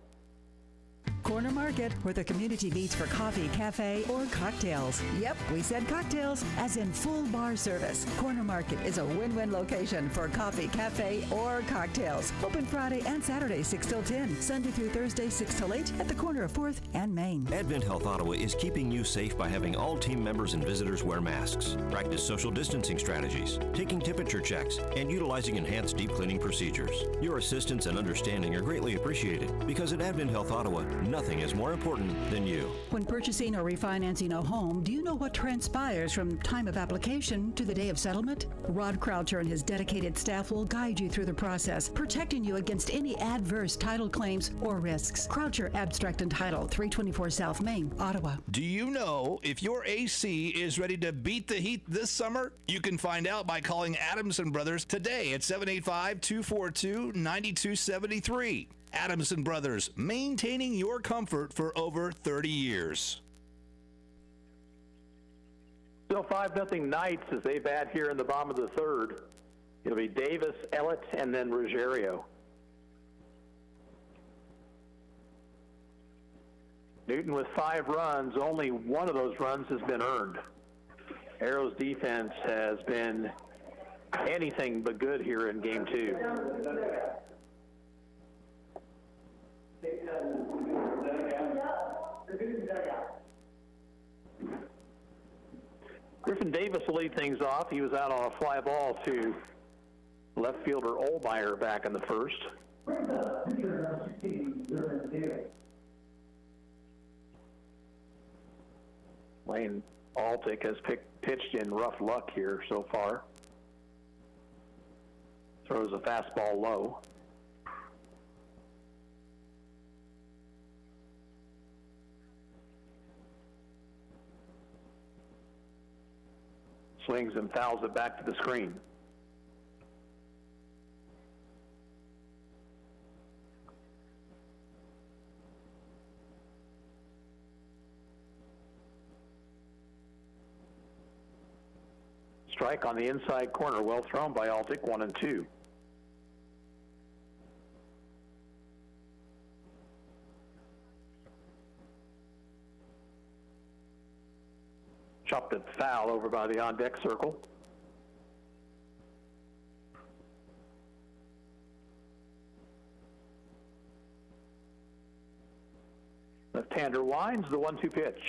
Corner Market, where the community meets for coffee, cafe, or cocktails. Yep, we said cocktails, as in full bar service. Corner Market is a win-win location for coffee, cafe, or cocktails. Open Friday and Saturday, 6 till 10. Sunday through Thursday, 6 till 8 at the corner of 4th and Main. Advent Health Ottawa is keeping you safe by having all team members and visitors wear masks, practice social distancing strategies, taking temperature checks, and utilizing enhanced deep cleaning procedures. Your assistance and understanding are greatly appreciated because at Advent Health Ottawa, nothing is more important than you. When purchasing or refinancing a home, do you know what transpires from time of application to the day of settlement? Rod Croucher and his dedicated staff will guide you through the process, protecting you against any adverse title claims or risks. Croucher Abstract and Title, 324 South Main, Ottawa. Do you know if your AC is ready to beat the heat this summer? You can find out by calling Adamson Brothers today at 785-242-9273. Adamson Brothers, maintaining your comfort for over 30 years. Still 5-0 Knights as they bat here in the bottom of the third. It'll be Davis, Ellett, and then Ruggiero. Newton with 5 runs. Only one of those runs has been earned. Arrows defense has been anything but good here in game 2. Griffin Davis will lead things off. He was out on a fly ball to left fielder Olmeyer back in the first. Lane Altick has pitched in rough luck here so far. Throws a fastball low. Swings and fouls it back to the screen. Strike on the inside corner, well thrown by Altick, 1-2. Chopped it foul over by the on-deck circle. Left-hander winds, the 1-2 pitch.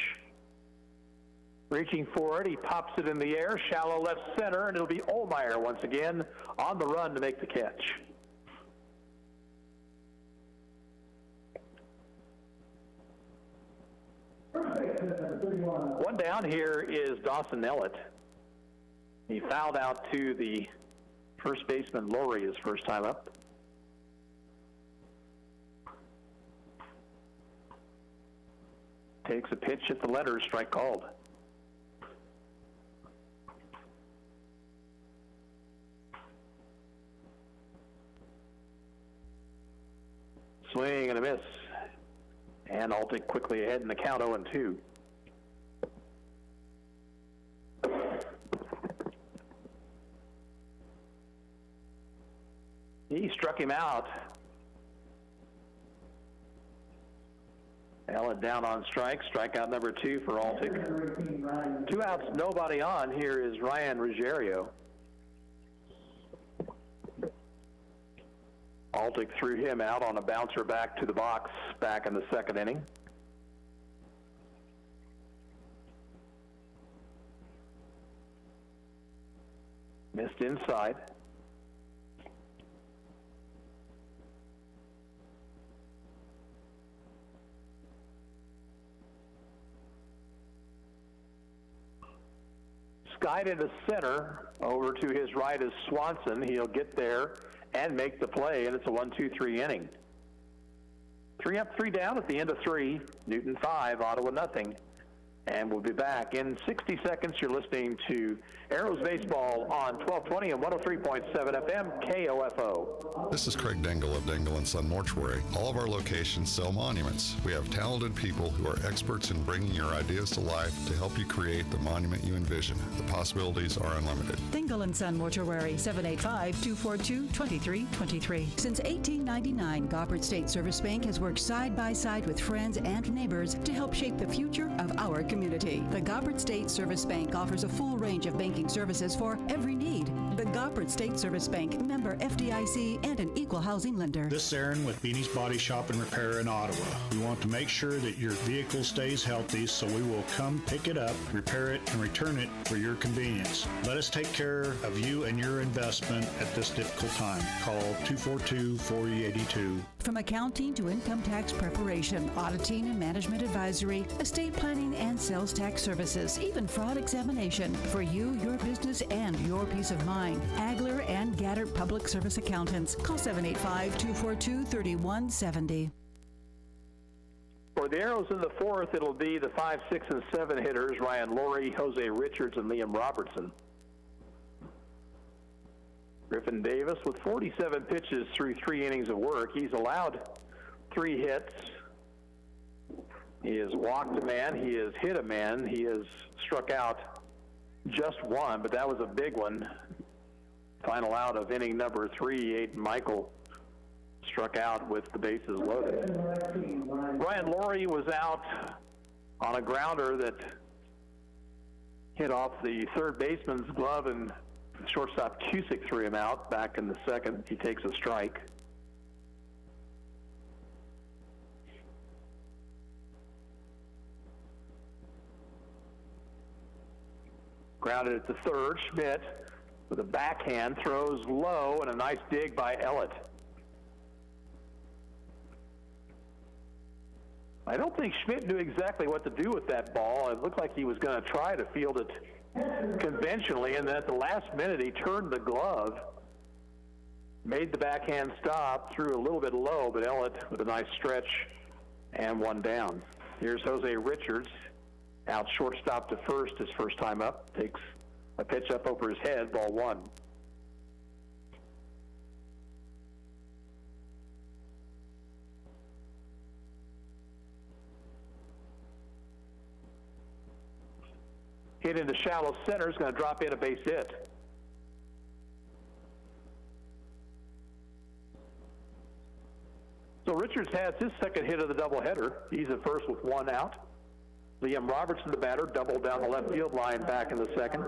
Reaching for it, he pops it in the air, shallow left center, and it'll be Olmeyer once again on the run to make the catch. One down here is Dawson Ellett. He fouled out to the first baseman Lowry his first time up. Takes a pitch at the letters, strike called. Swing and a miss. And Altick quickly ahead in the count, 0-2. He struck him out Ellen down on strike. Strikeout number 2 for Altic. 2 outs, nobody on. Here is Ryan Ruggiero. Altic threw him out on a bouncer back to the box back in the second inning. Missed inside. Skied into center. Over to his right is Swanson. He'll get there and make the play, and it's a 1-2-3 inning. 3 up, 3 down at the end of 3. Newton 5, Ottawa nothing. And we'll be back in 60 seconds. You're listening to Arrows Baseball on 1220 and 103.7 FM KOFO. This is Craig Dingle of Dingle & Son Mortuary. All of our locations sell monuments. We have talented people who are experts in bringing your ideas to life to help you create the monument you envision. The possibilities are unlimited. Dingle & Son Mortuary, 785-242-2323. Since 1899, Goppert State Service Bank has worked side by side with friends and neighbors to help shape the future of our community. The Goppert State Service Bank offers a full range of banking services for every need. The Goppert State Service Bank, member FDIC, and an equal housing lender. This is Aaron with Beanie's Body Shop and Repair in Ottawa. We want to make sure that your vehicle stays healthy, so we will come pick it up, repair it, and return it for your convenience. Let us take care of you and your investment at this difficult time. Call 242-4082. From accounting to income tax preparation, auditing and management advisory, estate planning and sales tax services, even fraud examination. For you, your business, and your peace of mind. Agler and Gaddert Public Service Accountants. Call 785-242-3170. For the Arrows in the 4th, it'll be the 5, 6, and 7 hitters, Ryan Laurie, Jose Richards, and Liam Robertson. Griffin Davis with 47 pitches through 3 innings of work. He's allowed 3 hits. He has walked a man. He has hit a man. He has struck out just 1, but that was a big one. Final out of inning number 3, Aiden Michael struck out with the bases loaded. Ryan Laurie was out on a grounder that hit off the third baseman's glove, and shortstop Cusick threw him out back in the second. He takes a strike. Grounded at the third. Schmidt with a backhand throws low, and a nice dig by Ellett. I don't think Schmidt knew exactly what to do with that ball. It looked like he was going to try to field it conventionally, and then at the last minute he turned the glove, made the backhand stop, threw a little bit low, but Ellett with a nice stretch and 1 down. Here's Jose Richards, out shortstop to first, his first time up, takes a pitch up over his head, ball 1. Hit into shallow center, is going to drop in a base hit. So Richards has his second hit of the doubleheader. He's at first with 1 out. Liam Robertson, the batter, doubled down the left field line back in the second.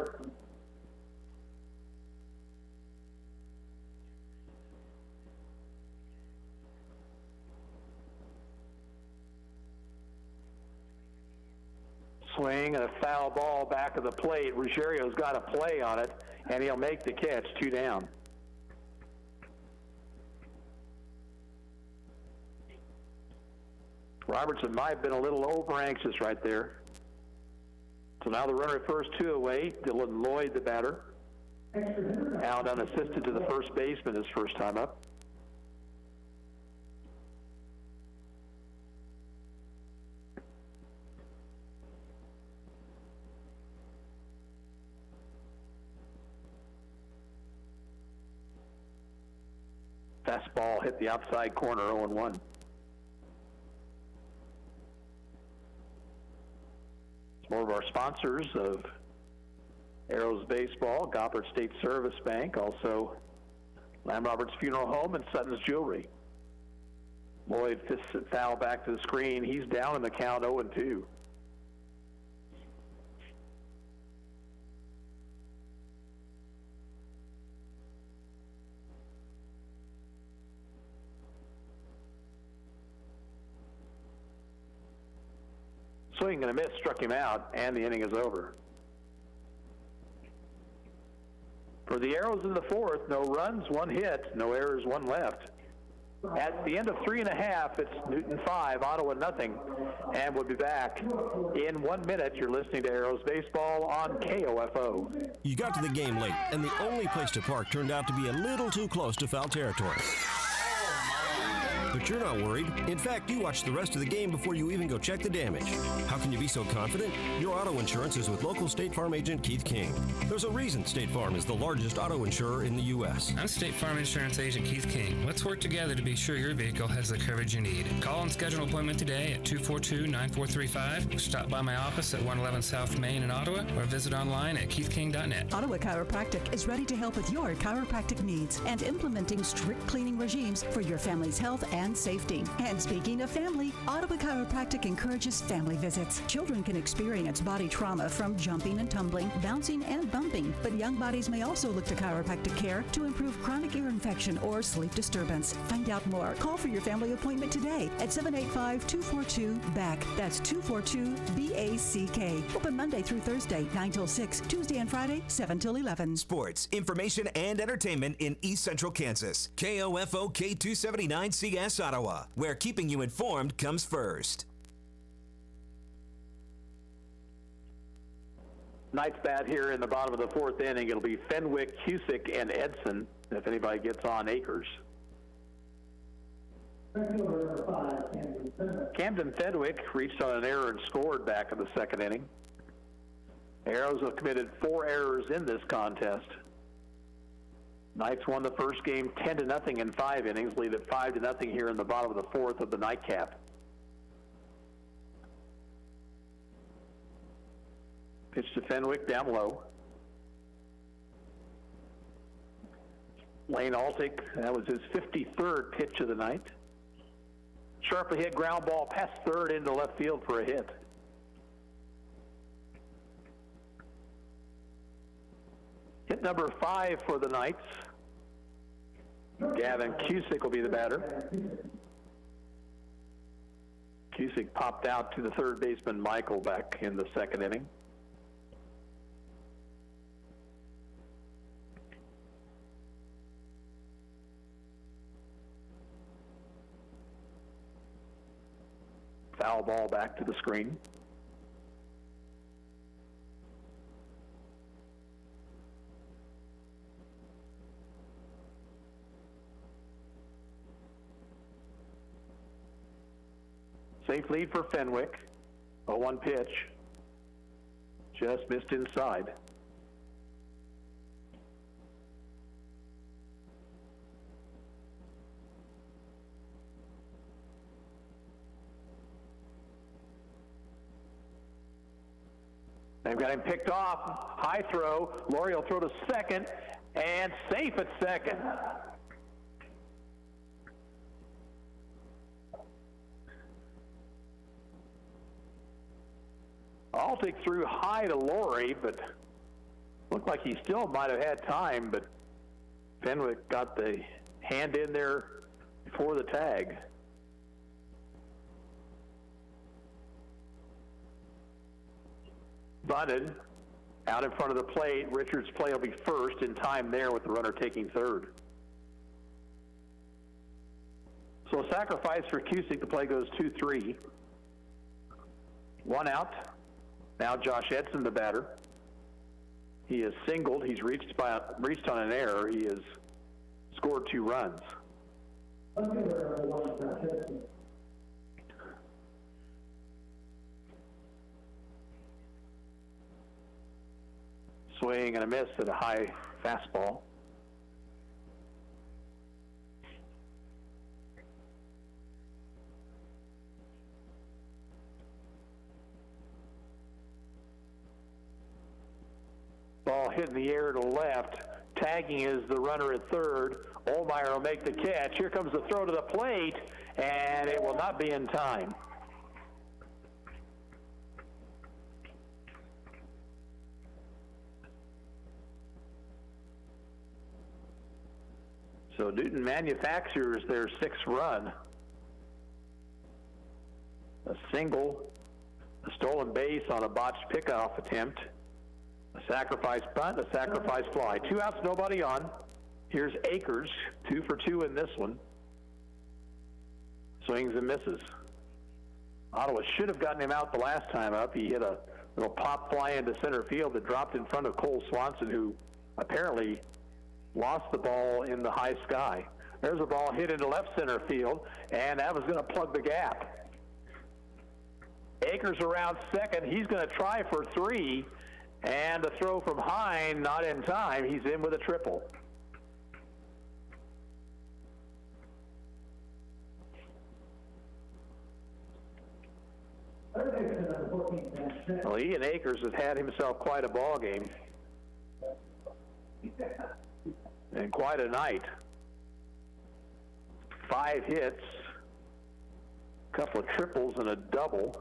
Swing and a foul ball back of the plate. Ruggiero's got a play on it, and he'll make the catch, 2 down. Robertson might have been a little over-anxious right there. So now the runner at first, 2 away. Dylan Lloyd, the batter, out unassisted to the first baseman his first time up. Fastball hit the outside corner, 0-1. More of our sponsors of Arrows Baseball, Goppert State Service Bank, also Lamb Roberts Funeral Home and Sutton's Jewelry. Lloyd fists it foul back to the screen. He's down in the count 0-2. Swing and a miss, struck him out, and the inning is over. For the Arrows in the fourth, no runs, one hit, no errors, one left. At the end of 3.5, it's Newton 5, Ottawa nothing, and we'll be back in 1 minute. You're listening to Arrows Baseball on KOFO. You got to the game late, and the only place to park turned out to be a little too close to foul territory. But you're not worried. In fact, you watch the rest of the game before you even go check the damage. How can you be so confident? Your auto insurance is with local State Farm agent Keith King. There's a reason State Farm is the largest auto insurer in the U.S. I'm State Farm Insurance Agent Keith King. Let's work together to be sure your vehicle has the coverage you need. Call and schedule an appointment today at 242-9435. Stop by my office at 111 South Main in Ottawa or visit online at keithking.net. Ottawa Chiropractic is ready to help with your chiropractic needs and implementing strict cleaning regimes for your family's health and safety. And speaking of family, Ottawa Chiropractic encourages family visits. Children can experience body trauma from jumping and tumbling, bouncing and bumping, but young bodies may also look to chiropractic care to improve chronic ear infection or sleep disturbance. Find out more. Call for your family appointment today at 785-242-BACK. That's 242-BACK. Open Monday through Thursday, 9 till 6, Tuesday and Friday, 7 till 11. Sports, information, and entertainment in East Central Kansas. KOFO K279CS Ottawa, where keeping you informed comes first. Knights bat here in the bottom of the fourth inning. It'll be Fenwick, Cusick, and Edson if anybody gets on Akers. Camden Fenwick reached on an error and scored back in the second inning. Arrows have committed 4 errors in this contest. Knights won the first game 10-0 in 5 innings, lead at 5-0 here in the bottom of the fourth of the nightcap. Pitch to Fenwick, down low. Lane Altick, that was his 53rd pitch of the night. Sharply hit ground ball past third into left field for a hit. Hit number 5 for the Knights. Gavin Cusick will be the batter. Cusick popped out to the third baseman Michael back in the second inning. Foul ball back to the screen. Safe lead for Fenwick. 0-1 pitch. Just missed inside. They've got him picked off. High throw. Laurie will throw to second, and safe at second. Altick threw high to Laurie, but looked like he still might have had time, but Fenwick got the hand in there before the tag. Bunted out in front of the plate. Richards' play will be first in time there with the runner taking third. So a sacrifice for Cusick. The play goes 2-3. 1 out. Now Josh Edson, the batter. He is singled. He's reached on an error. He has scored 2 runs. Swing and a miss at a high fastball. Ball hit in the air to left. Tagging is the runner at third. Ohlmeyer will make the catch. Here comes the throw to the plate, and it will not be in time. So Newton manufactures their sixth run. A single, a stolen base on a botched pickoff attempt, a sacrifice punt, a sacrifice fly. 2 outs, nobody on. Here's Akers, 2 for 2 in this one. Swings and misses. Ottawa should have gotten him out the last time up. He hit a little pop fly into center field that dropped in front of Cole Swanson, who apparently lost the ball in the high sky. There's a ball hit into left center field, and that was going to plug the gap. Akers around second. He's going to try for 3, and a throw from Hine, not in time. He's in with a triple. Well, Ian Akers has had himself quite a ball game and quite a night. 5 hits, a couple of triples and a double.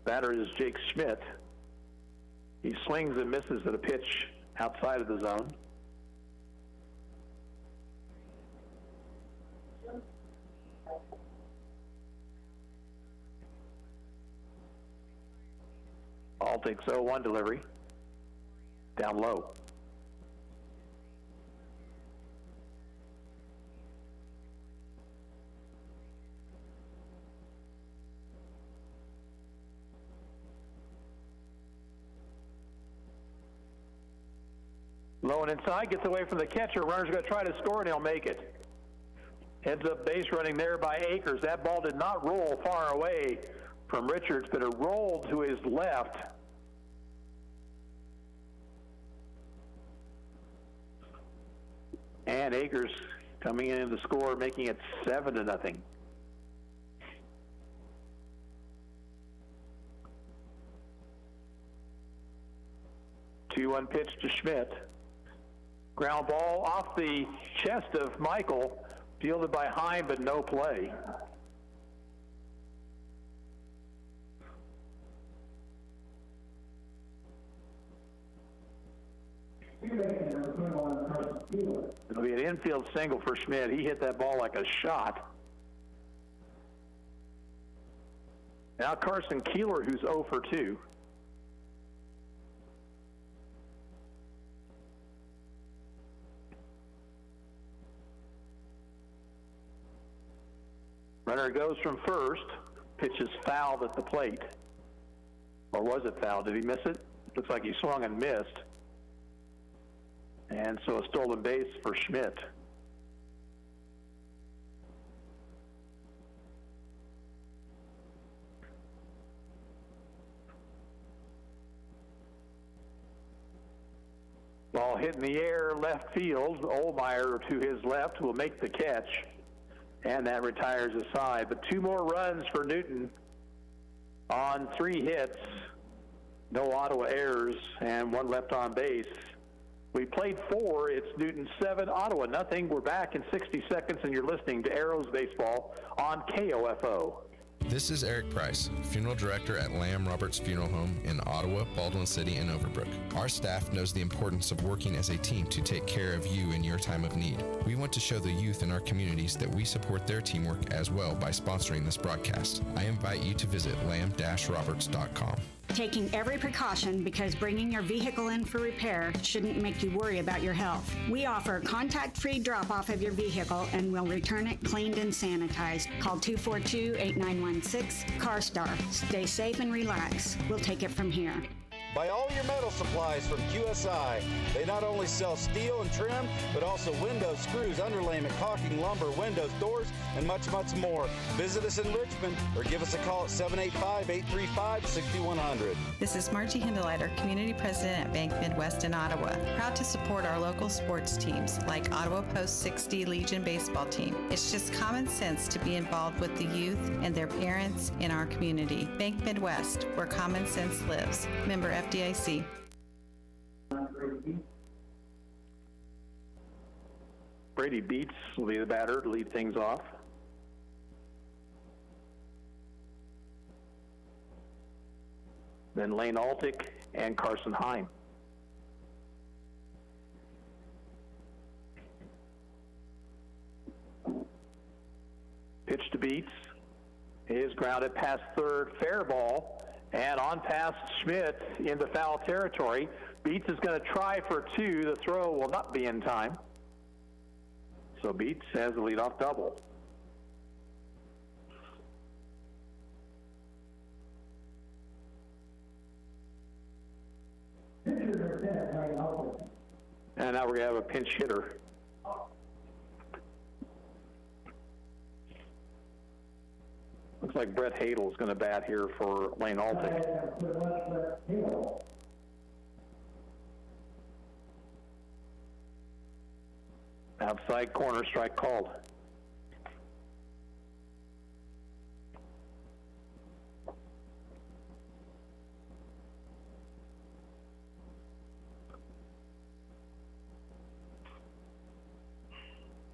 Batter is Jake Schmidt. He swings and misses at a pitch outside of the zone. Ball takes 0-1 delivery. Down low. Low and inside, gets away from the catcher. Runner's going to try to score, and he'll make it. Heads up base running there by Akers. That ball did not roll far away from Richards, but it rolled to his left. And Akers coming in to score, making it 7-0. Two-one pitch to Schmidt. Ground ball off the chest of Michael, fielded by Hine, but no play. It'll be an infield single for Schmidt. He hit that ball like a shot. Now Carson Keeler, who's 0 for 2. Runner goes from first. Pitch is fouled at the plate. Or was it fouled? Did he miss it? Looks like he swung and missed. And so a stolen base for Schmidt. Ball hit in the air, left field. Ohlmeyer to his left will make the catch. And that retires the side. But 2 more runs for Newton on 3 hits. No Ottawa errors and 1 left on base. We played 4. It's Newton 7, Ottawa nothing. We're back in 60 seconds, and you're listening to Arrows Baseball on KOFO. This is Eric Price, Funeral Director at Lamb Roberts Funeral Home in Ottawa, Baldwin City, and Overbrook. Our staff knows the importance of working as a team to take care of you in your time of need. We want to show the youth in our communities that we support their teamwork as well by sponsoring this broadcast. I invite you to visit lamb-roberts.com. Taking every precaution, because bringing your vehicle in for repair shouldn't make you worry about your health. We offer contact-free drop-off of your vehicle and we'll return it cleaned and sanitized. Call 242-8916 CarStar. Stay safe and relax. We'll take it from here. Buy all your metal supplies from QSI. They not only sell steel and trim, but also windows, screws, underlayment, caulking, lumber, windows, doors, and much, much more. Visit us in Richmond or give us a call at 785-835-6100. This is Margie Hindeleiter, Community President at Bank Midwest in Ottawa. Proud to support our local sports teams like Ottawa Post 60 Legion baseball team. It's just common sense to be involved with the youth and their parents in our community. Bank Midwest, where common sense lives. Member FDIC. Brady Beats will be the batter to lead things off. then Lane Altick and Carson Hine. Pitch to Beats is grounded past third, fair ball, and on past Schmidt into foul territory. Beats is going to try for two. The throw will not be in time. So Beats has the leadoff double. And now we're going to have a pinch hitter. Looks like Brett Hadel is going to bat here for Lane Altick. Outside corner, strike called.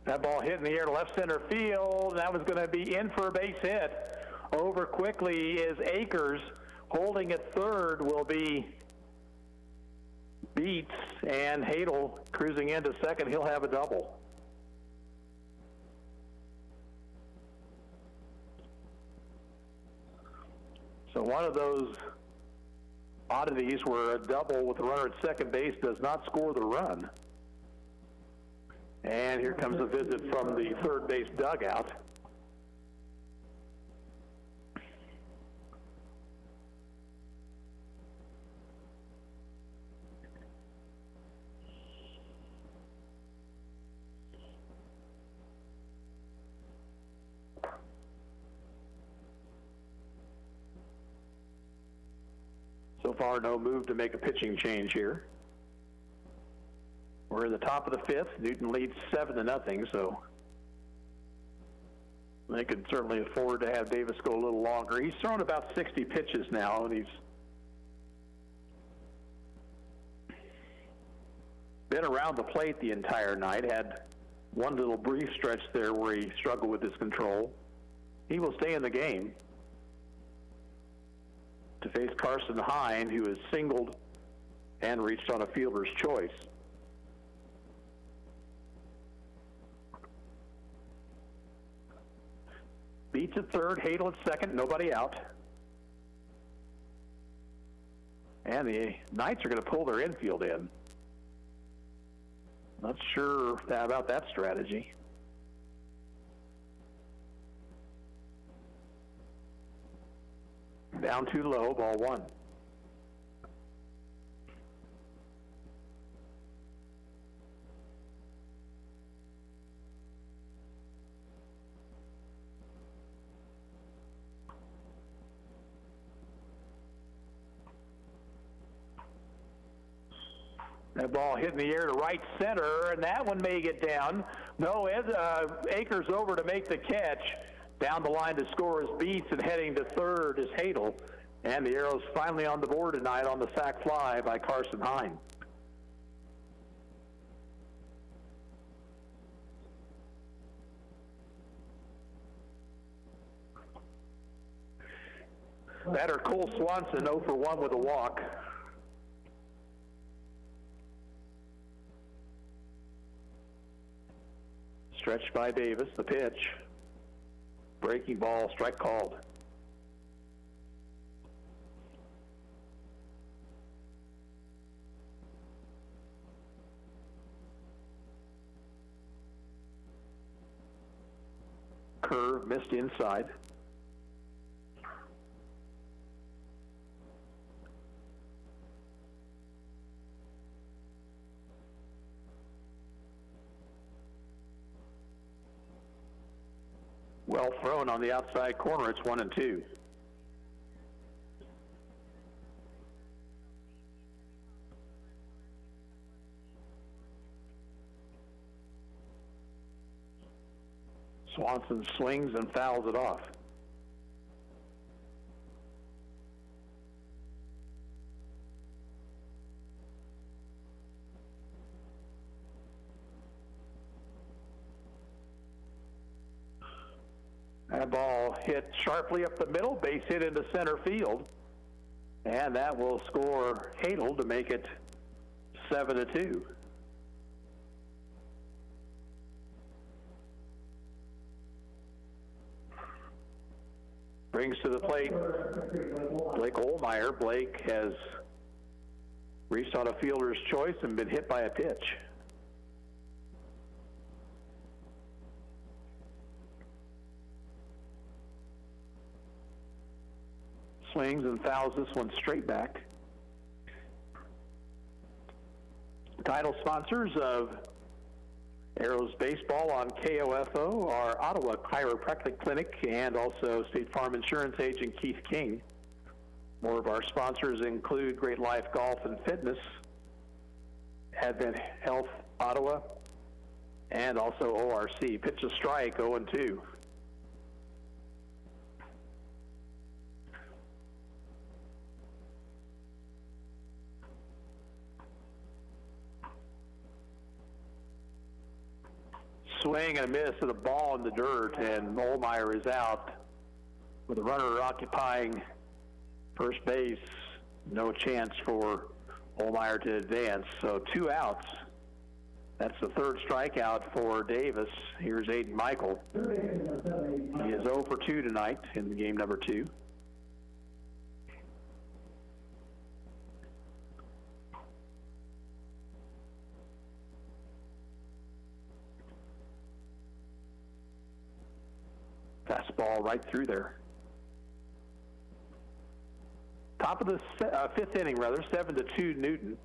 That ball hit in the air to left center field. That was going to be in for a base hit. Over quickly is Akers. Holding at third will be Beats, and Hadel cruising into second. He'll have a double. So one of those oddities where a double with a runner at second base does not score the run. And here comes a visit from the third base dugout. So far, no move to make a pitching change here. We're in the top of the fifth. Newton leads 7-0, so they could certainly afford to have Davis go a little longer. He's thrown about 60 pitches now, and he's been around the plate the entire night. Had one little brief stretch there where he struggled with his control. He will stay in the game to face Carson Hine, who has singled and reached on a fielder's choice. Beats at third, Hadel at second, nobody out. And the Knights are going to pull their infield in. Not sure about that strategy. Down too low, ball one. That ball hit in the air to right center, and that one may get down. No, Akers over to make the catch. Down the line to score is Beats, and heading to third is Hadel. And the Arrows finally on the board tonight on the sac fly by Carson Hine. Batter Cole Swanson 0 for 1 with a walk. Stretched by Davis, the pitch. Breaking ball, strike called. Curve missed inside. Well thrown on the outside corner. It's 1-2. Swanson swings and fouls it off. That ball hit sharply up the middle, base hit into center field. And that will score Hadel to make it 7-2. Brings to the plate Blake Olmeyer. Blake has reached on a fielder's choice and been hit by a pitch. Swings and fouls this one straight back. Title sponsors of Arrows Baseball on KOFO are Ottawa Chiropractic Clinic and also State Farm Insurance agent Keith King. More of our sponsors include Great Life Golf and Fitness, Advent Health Ottawa, and also ORC. Pitch a strike, 0-2. Swing and a miss at a ball in the dirt, and Olmeyer is out with a runner occupying first base. No chance for Olmeyer to advance. So 2 outs. That's the third strikeout for Davis. Here's Aiden Michael. He is 0 for 2 tonight in game number 2. Fastball right through there. Top of the fifth inning, 7-2 Newton.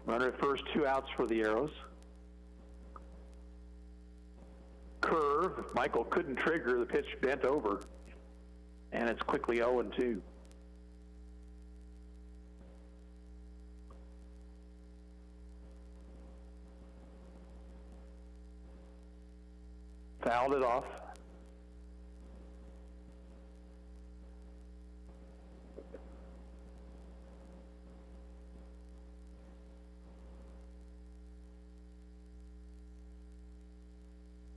Runner at first, 2 outs for the Arrows. Curve. Michael couldn't trigger. The pitch bent over. And it's quickly 0-2. Fouled it off.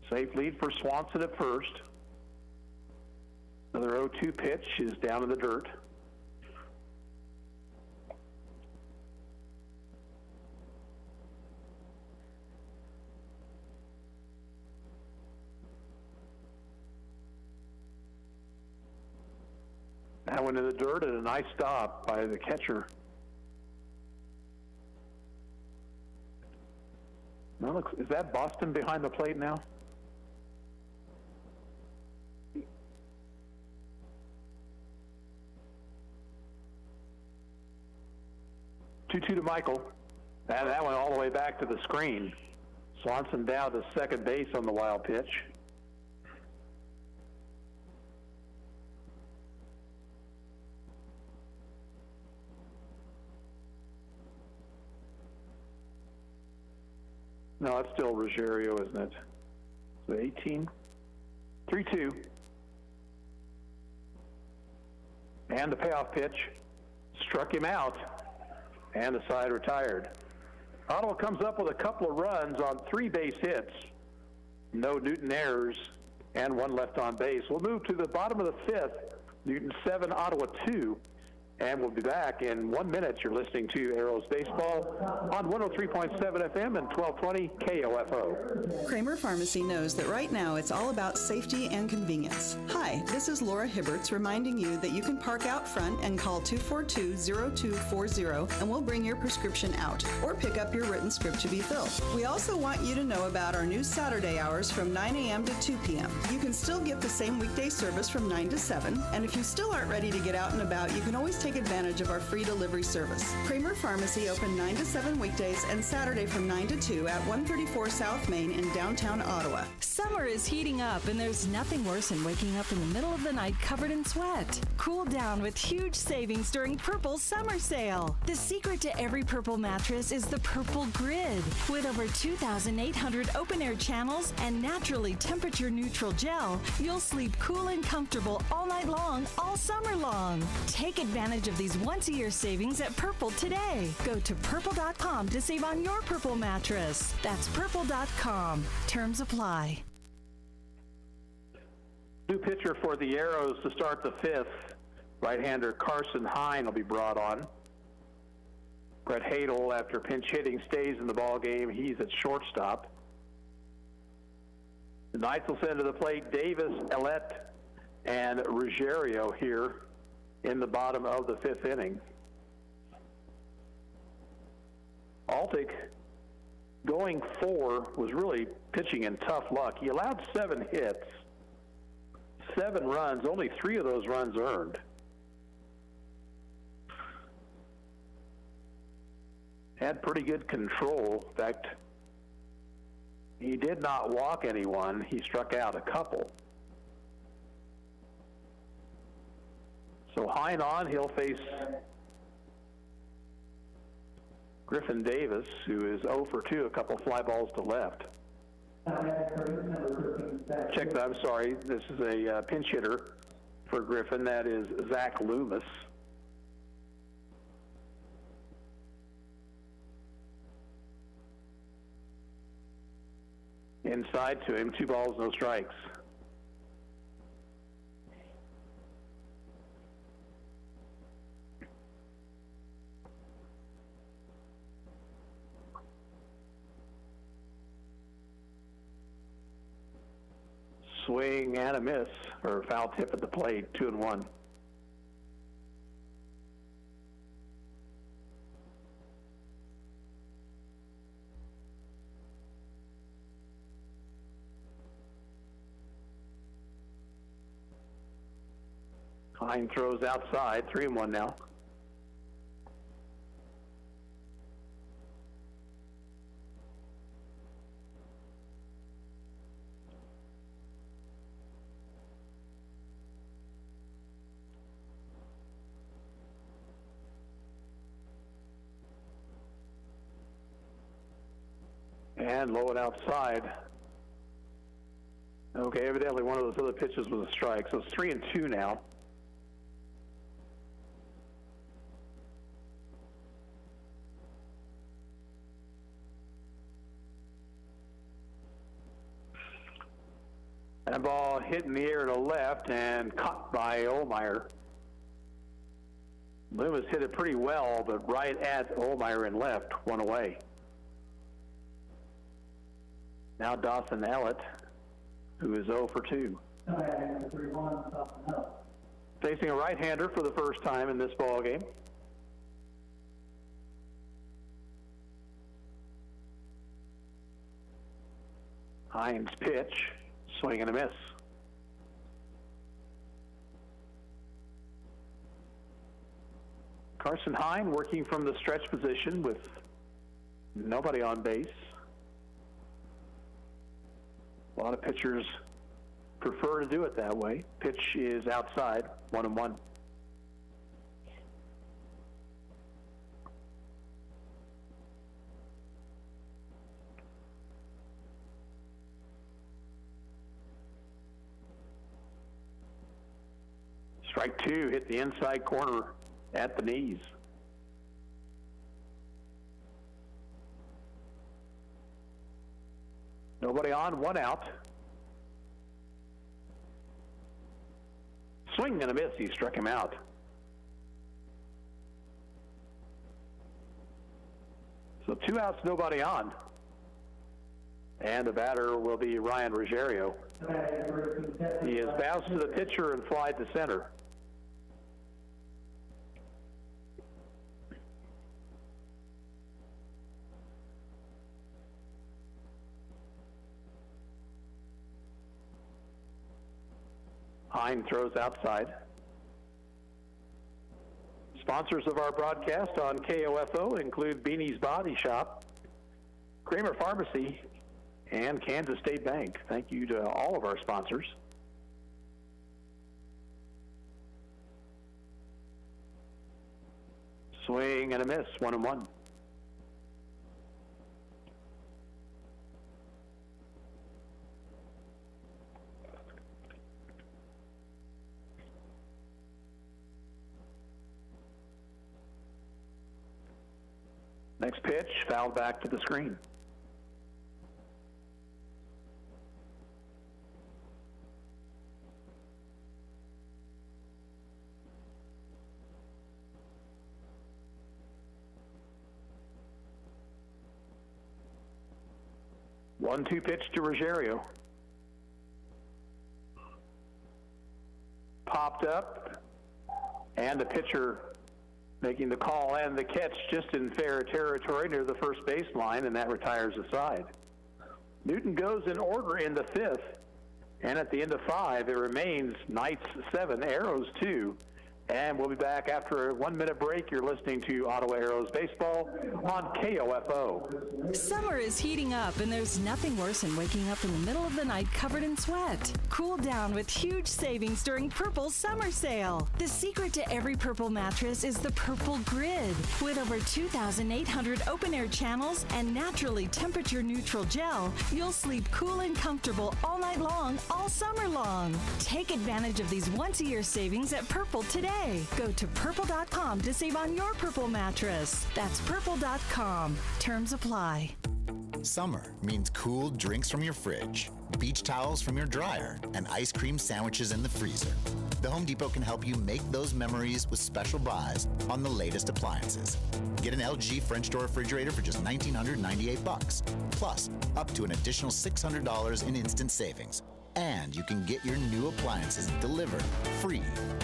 Safe lead for Swanson at first. Another 0-2 pitch is down in the dirt. That went in the dirt and a nice stop by the catcher. Now look, is that Boston behind the plate now? Two to Michael. And that went all the way back to the screen. Swanson down to second base on the wild pitch. No, it's still Ruggiero, isn't it? So 18. 3-2. And the payoff pitch struck him out. And the side retired. Ottawa comes up with a couple of runs on 3 base hits. No Newton errors and 1 left on base. We'll move to the bottom of the 5th. Newton 7, Ottawa 2. And we'll be back in 1 minute. You're listening to Arrows Baseball on 103.7 FM and 1220 KOFO. Kramer Pharmacy knows that right now it's all about safety and convenience. Hi, this is Laura Hibberts reminding you that you can park out front and call 242-0240 and we'll bring your prescription out or pick up your written script to be filled. We also want you to know about our new Saturday hours from 9 a.m. to 2 p.m. You can still get the same weekday service from 9 to 7, and if you still aren't ready to get out and about, you can always take advantage of our free delivery service. Kramer Pharmacy open 9 to 7 weekdays and Saturday from 9 to 2 at 134 South Main in downtown Ottawa. Summer is heating up, and there's nothing worse than waking up in the middle of the night covered in sweat. Cool down with huge savings during Purple's summer sale. The secret to every Purple mattress is the Purple Grid. With over 2,800 open-air channels and naturally temperature-neutral gel, you'll sleep cool and comfortable all night long, all summer long. Take advantage of these once-a-year savings at Purple today. Go to purple.com to save on your Purple mattress. That's purple.com. Terms apply. New pitcher for the Arrows to start the 5th. Right-hander Carson Hine will be brought on. Brett Hadel, after pinch hitting, stays in the ball game. He's at shortstop. The Knights will send to the plate Davis, Elette, and Ruggiero here in the bottom of the fifth inning. Altic, going 4, was really pitching in tough luck. He allowed 7 hits, 7 runs, only 3 of those runs earned. Had pretty good control. In fact, he did not walk anyone. He struck out a couple. So Hine on, he'll face Griffin Davis, who is 0 for 2, a couple fly balls to left. Check that, I'm sorry, this is a pinch hitter for Griffin. That is Zach Loomis. Inside to him, 2 balls, no strikes. Swing and a miss, or foul tip at the plate, 2-1. Hine throws outside, 3-1 now. And low and outside. Okay, evidently one of those other pitches was a strike, so it's 3-2 now. That ball hit in the air to left and caught by Ohlmeyer. Loomis hit it pretty well, but right at Ohlmeyer and left, 1 away. Now Dawson Ellett, who is 0 for 2. Facing a right-hander for the first time in this ball game. Hines pitch, swing and a miss. Carson Hine working from the stretch position with nobody on base. A lot of pitchers prefer to do it that way. Pitch is outside, 1-1. Strike 2, hit the inside corner at the knees. Nobody on, 1 out. Swing and a miss, he struck him out. So 2 outs, nobody on. And the batter will be Ryan Ruggiero. He is bounced to the pitcher and flied to center. Hine throws outside. Sponsors of our broadcast on KOFO include Beanie's Body Shop, Kramer Pharmacy, and Kansas State Bank. Thank you to all of our sponsors. Swing and a miss, 1-1. Next pitch, fouled back to the screen. 1-2 pitch to Ruggiero. Popped up, and the pitcher making the call and the catch just in fair territory near the first baseline, and that retires the side. Newton goes in order in the 5th, and at the end of 5, it remains Knights 7, Arrows 2. And we'll be back after a 1-minute break. You're listening to Ottawa Arrows Baseball on KOFO. Summer is heating up, and there's nothing worse than waking up in the middle of the night covered in sweat. Cool down with huge savings during Purple's summer sale. The secret to every Purple mattress is the Purple Grid. With over 2,800 open-air channels and naturally temperature-neutral gel, you'll sleep cool and comfortable all night long, all summer long. Take advantage of these once-a-year savings at Purple today. Go to purple.com to save on your Purple mattress. That's purple.com. Terms apply. Summer means cool drinks from your fridge, beach towels from your dryer, and ice cream sandwiches in the freezer. The Home Depot can help you make those memories with special buys on the latest appliances. Get an LG French door refrigerator for just $1,998, plus up to an additional $600 in instant savings. And you can get your new appliances delivered free.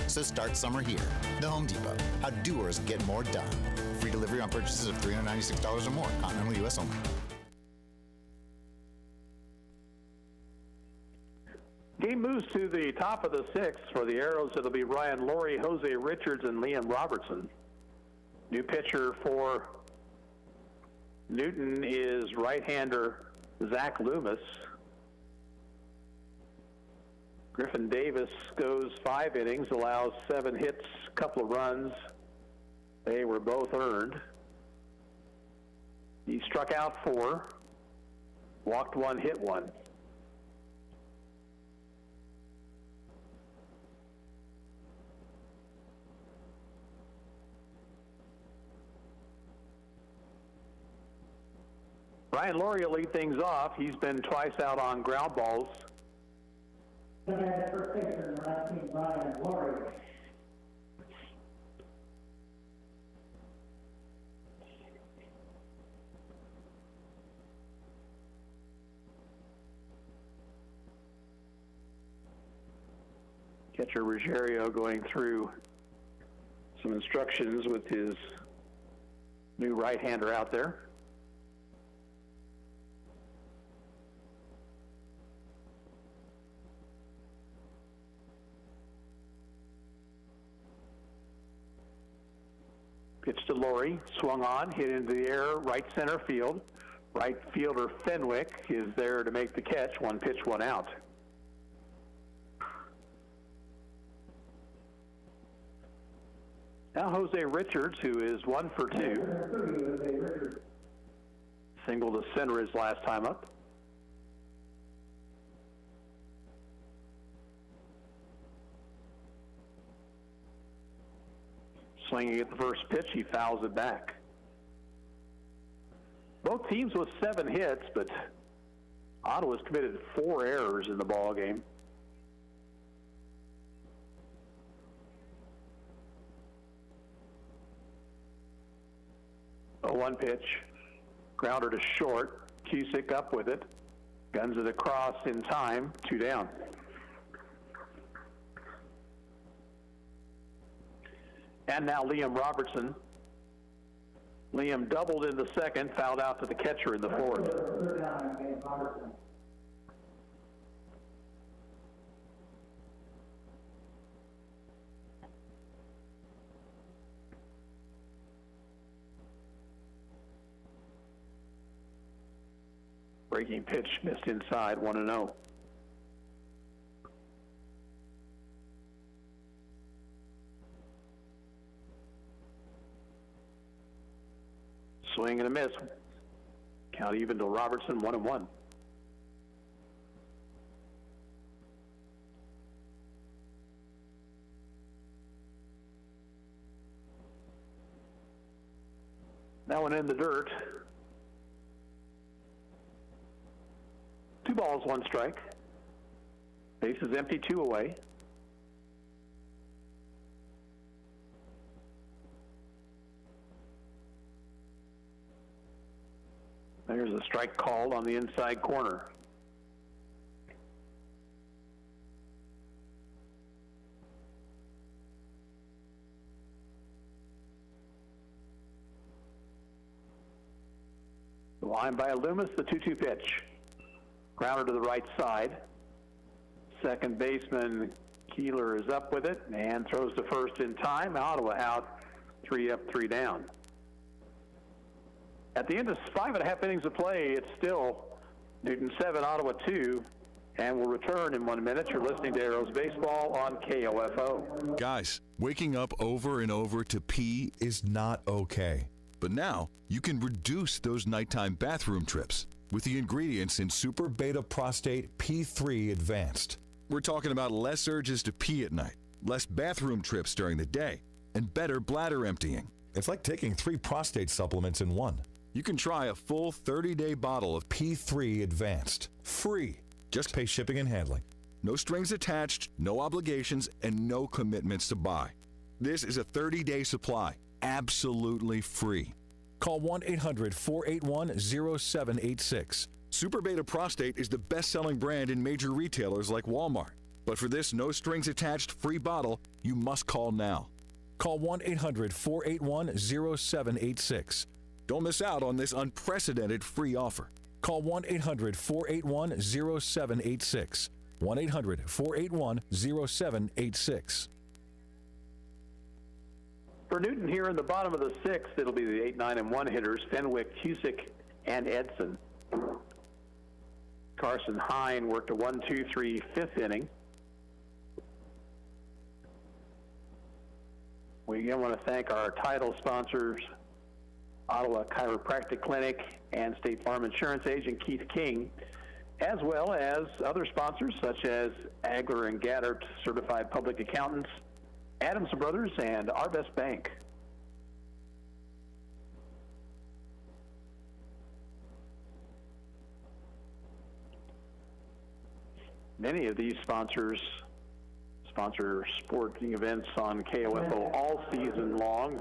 So start summer here. The Home Depot. How doers get more done. Free delivery on purchases of $396 or more. Continental U.S. only. Game moves to the top of the 6th. For the Arrows, it'll be Ryan Laurie, Jose Richards, and Liam Robertson. New pitcher for Newton is right-hander Zach Loomis. Griffin Davis goes 5 innings, allows 7 hits, couple of runs. They were both earned. He struck out 4, walked 1, hit 1. Ryan Laurie will lead things off. He's been twice out on ground balls. Catcher Ruggiero going through some instructions with his new right-hander out there. Pitch to Laurie, swung on, hit into the air, right center field. Right fielder Fenwick is there to make the catch. 1 pitch, 1 out. Now Jose Richards, who is 1 for 2. Single to center his last time up. Swinging at the first pitch, he fouls it back. Both teams with 7 hits, but Ottawa's committed 4 errors in the ball game. A 1 pitch, grounder to short. Cusick up with it, guns it across in time. 2 down. And now Liam Robertson. Liam doubled in the 2nd, fouled out to the catcher in the 4th. Breaking pitch missed inside, 1-0. Swing and a miss. Count even to Robertson, 1-1. That one in the dirt. 2 balls, 1 strike. Base is empty, 2 away. There's a strike called on the inside corner. The line by Loomis, the 2-2 pitch. Grounder to the right side. Second baseman Keeler is up with it and throws to first in time. Ottawa out, 3 up, 3 down. At the end of 5.5 innings of play, it's still Newton 7, Ottawa 2, and we'll return in 1 minute. You're listening to Arrows Baseball on KOFO. Guys, waking up over and over to pee is not okay. But now, you can reduce those nighttime bathroom trips with the ingredients in Super Beta Prostate P3 Advanced. We're talking about less urges to pee at night, less bathroom trips during the day, and better bladder emptying. It's like taking 3 prostate supplements in one. You can try a full 30-day bottle of P3 Advanced, free. Just pay shipping and handling. No strings attached, no obligations, and no commitments to buy. This is a 30-day supply, absolutely free. Call 1-800-481-0786. Super Beta Prostate is the best-selling brand in major retailers like Walmart. But for this no-strings-attached free bottle, you must call now. Call 1-800-481-0786. Don't miss out on this unprecedented free offer. Call 1-800-481-0786. 1-800-481-0786. For Newton here in the bottom of the 6th, it'll be the 8, 9, and 1 hitters, Fenwick, Cusick, and Edson. Carson Hine worked a 1-2-3 5th inning. We again want to thank our title sponsors, Ottawa Chiropractic Clinic and State Farm Insurance Agent Keith King, as well as other sponsors such as Agler and Gaddert Certified Public Accountants, Adams Brothers, and Our Best Bank. Many of these sponsors sponsor sporting events on KOFO all season long,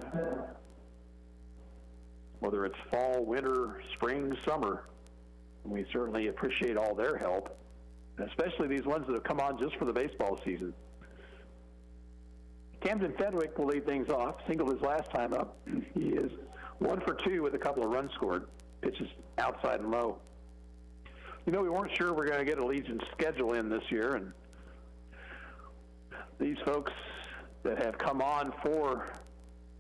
whether it's fall, winter, spring, summer. We certainly appreciate all their help, especially these ones that have come on just for the baseball season. Camden Fenwick will lead things off. Singled his last time up. He is 1 for 2 with a couple of runs scored. Pitches outside and low. You know, we weren't sure we're going to get Allegiant's schedule in this year, and these folks that have come on for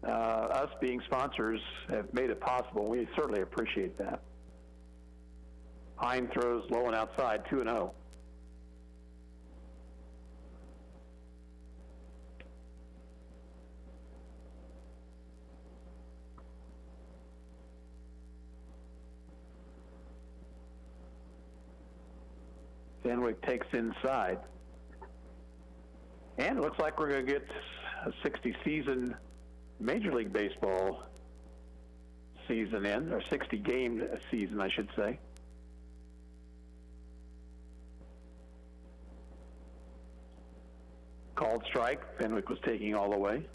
us being sponsors have made it possible. We certainly appreciate that. Hine throws low and outside, 2-0. Fenwick takes inside. And it looks like we're going to get a 60-season Major League Baseball season in, or 60-game season, I should say. Called strike. Fenwick was taking all the way.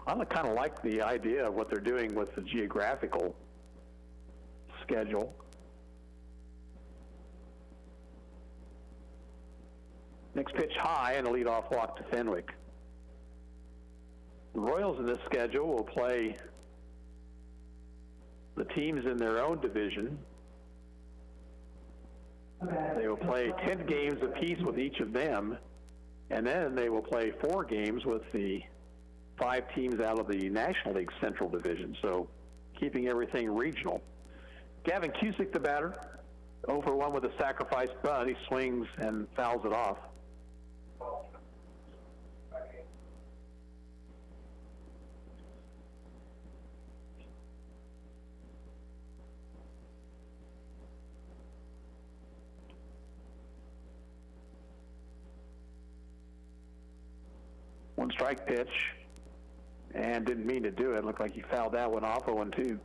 I kind of like the idea of what they're doing with the geographical schedule. Next pitch high and a leadoff walk to Fenwick. The Royals in this schedule will play the teams in their own division. They will play 10 games apiece with each of them, and then they will play 4 games with the 5 teams out of the National League Central Division, so keeping everything regional. Gavin Cusick, the batter, 0 for 1 with a sacrifice bunt. He swings and fouls it off. One strike pitch, and didn't mean to do it. Looked like he fouled that one off, 0-2.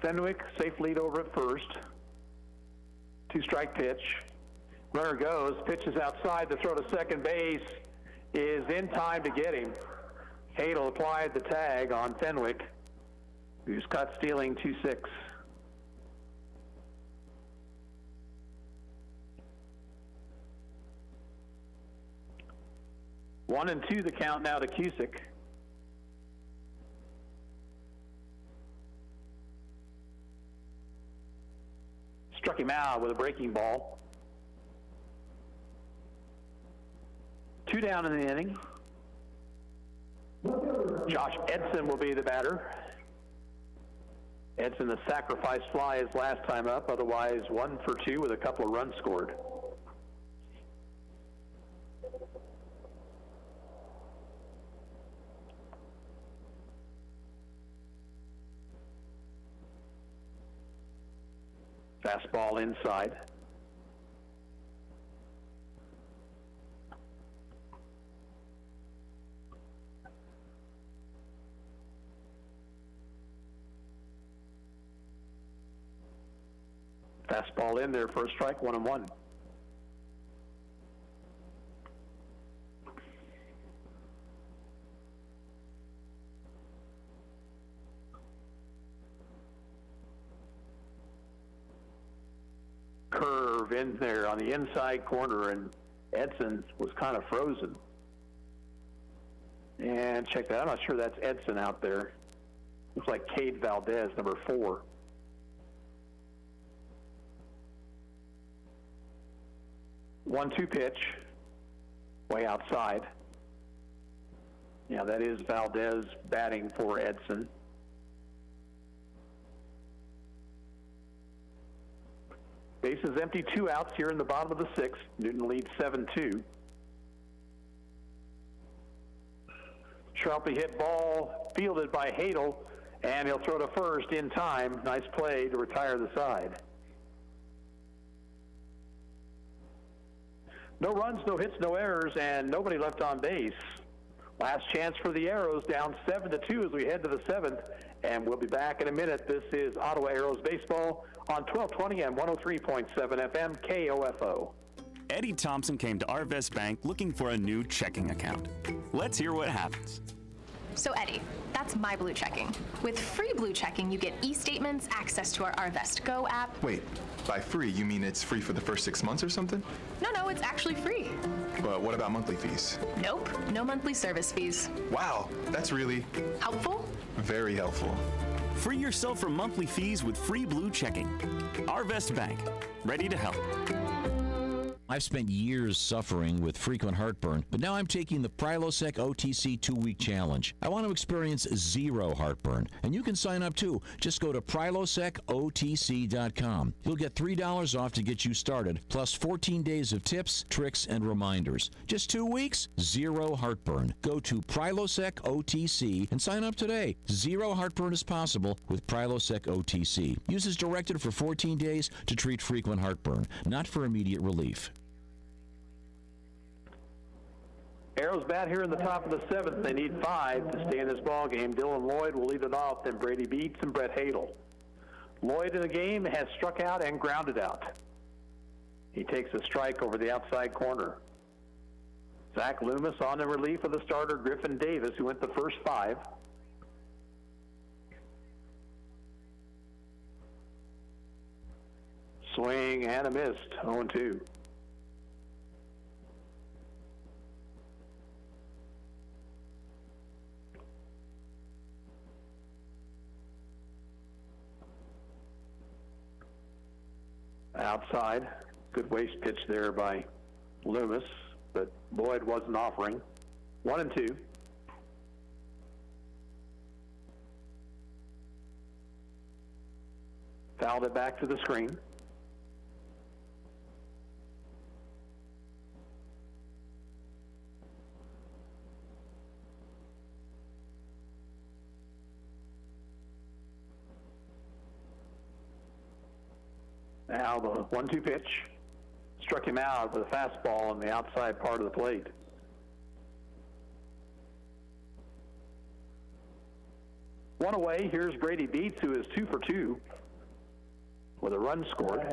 Fenwick, safe lead over at first. 2-strike pitch. Runner goes, pitches outside, the throw to second base is in time to get him. Hadel applied the tag on Fenwick, who's caught stealing 2-6. One and two the count now to Cusick. Struck him out with a breaking ball. 2 down in the inning. Josh Edson will be the batter. Edson, the sacrifice fly his last time up, otherwise 1 for 2 with a couple of runs scored. Fastball inside. Fastball in there for a strike, 1-1. Curve in there on the inside corner, and Edson was kind of frozen. And check that. I'm not sure that's Edson out there. Looks like Cade Valdez, number 4. One-two pitch, way outside. Yeah, that is Valdez batting for Edson. Bases empty, 2 outs here in the bottom of the 6th. Newton leads 7-2. Sharply hit ball, fielded by Hadel, and he'll throw to first in time. Nice play to retire the side. No runs, no hits, no errors, and nobody left on base. Last chance for the Arrows, down 7-2 as we head to the 7th, and we'll be back in a minute. This is Ottawa Arrows Baseball on 1220 and 103.7 FM KOFO. Eddie Thompson came to Arvest Bank looking for a new checking account. Let's hear what happens. So Eddie, that's my Blue Checking. With free Blue Checking, you get e-statements, access to our Arvest Go app. Wait, by free, you mean it's free for the first 6 months or something? No, it's actually free. But what about monthly fees? Nope, no monthly service fees. Wow, that's really helpful. Very helpful. Free yourself from monthly fees with free Blue Checking. Arvest Bank, ready to help. I've spent years suffering with frequent heartburn, but now I'm taking the Prilosec OTC 2-week challenge. I want to experience zero heartburn, and you can sign up too. Just go to prilosecotc.com. You'll get $3 off to get you started, plus 14 days of tips, tricks, and reminders. Just 2 weeks, zero heartburn. Go to Prilosec OTC and sign up today. Zero heartburn is possible with Prilosec OTC. Use as directed for 14 days to treat frequent heartburn, not for immediate relief. Arrows bat here in the top of the 7th. They need 5 to stay in this ball game. Dylan Lloyd will lead it off, then Brady Beats and Brett Hadel. Lloyd in the game has struck out and grounded out. He takes a strike over the outside corner. Zach Loomis on the relief of the starter Griffin Davis, who went the first 5. Swing and a miss, 0-2. Outside, good waste pitch there by Loomis, but Lloyd wasn't offering. 1-2. Fouled it back to the screen. Now the 1-2 pitch struck him out with a fastball on the outside part of the plate. One away, here's Brady Beats, who is 2 for 2 with a run scored.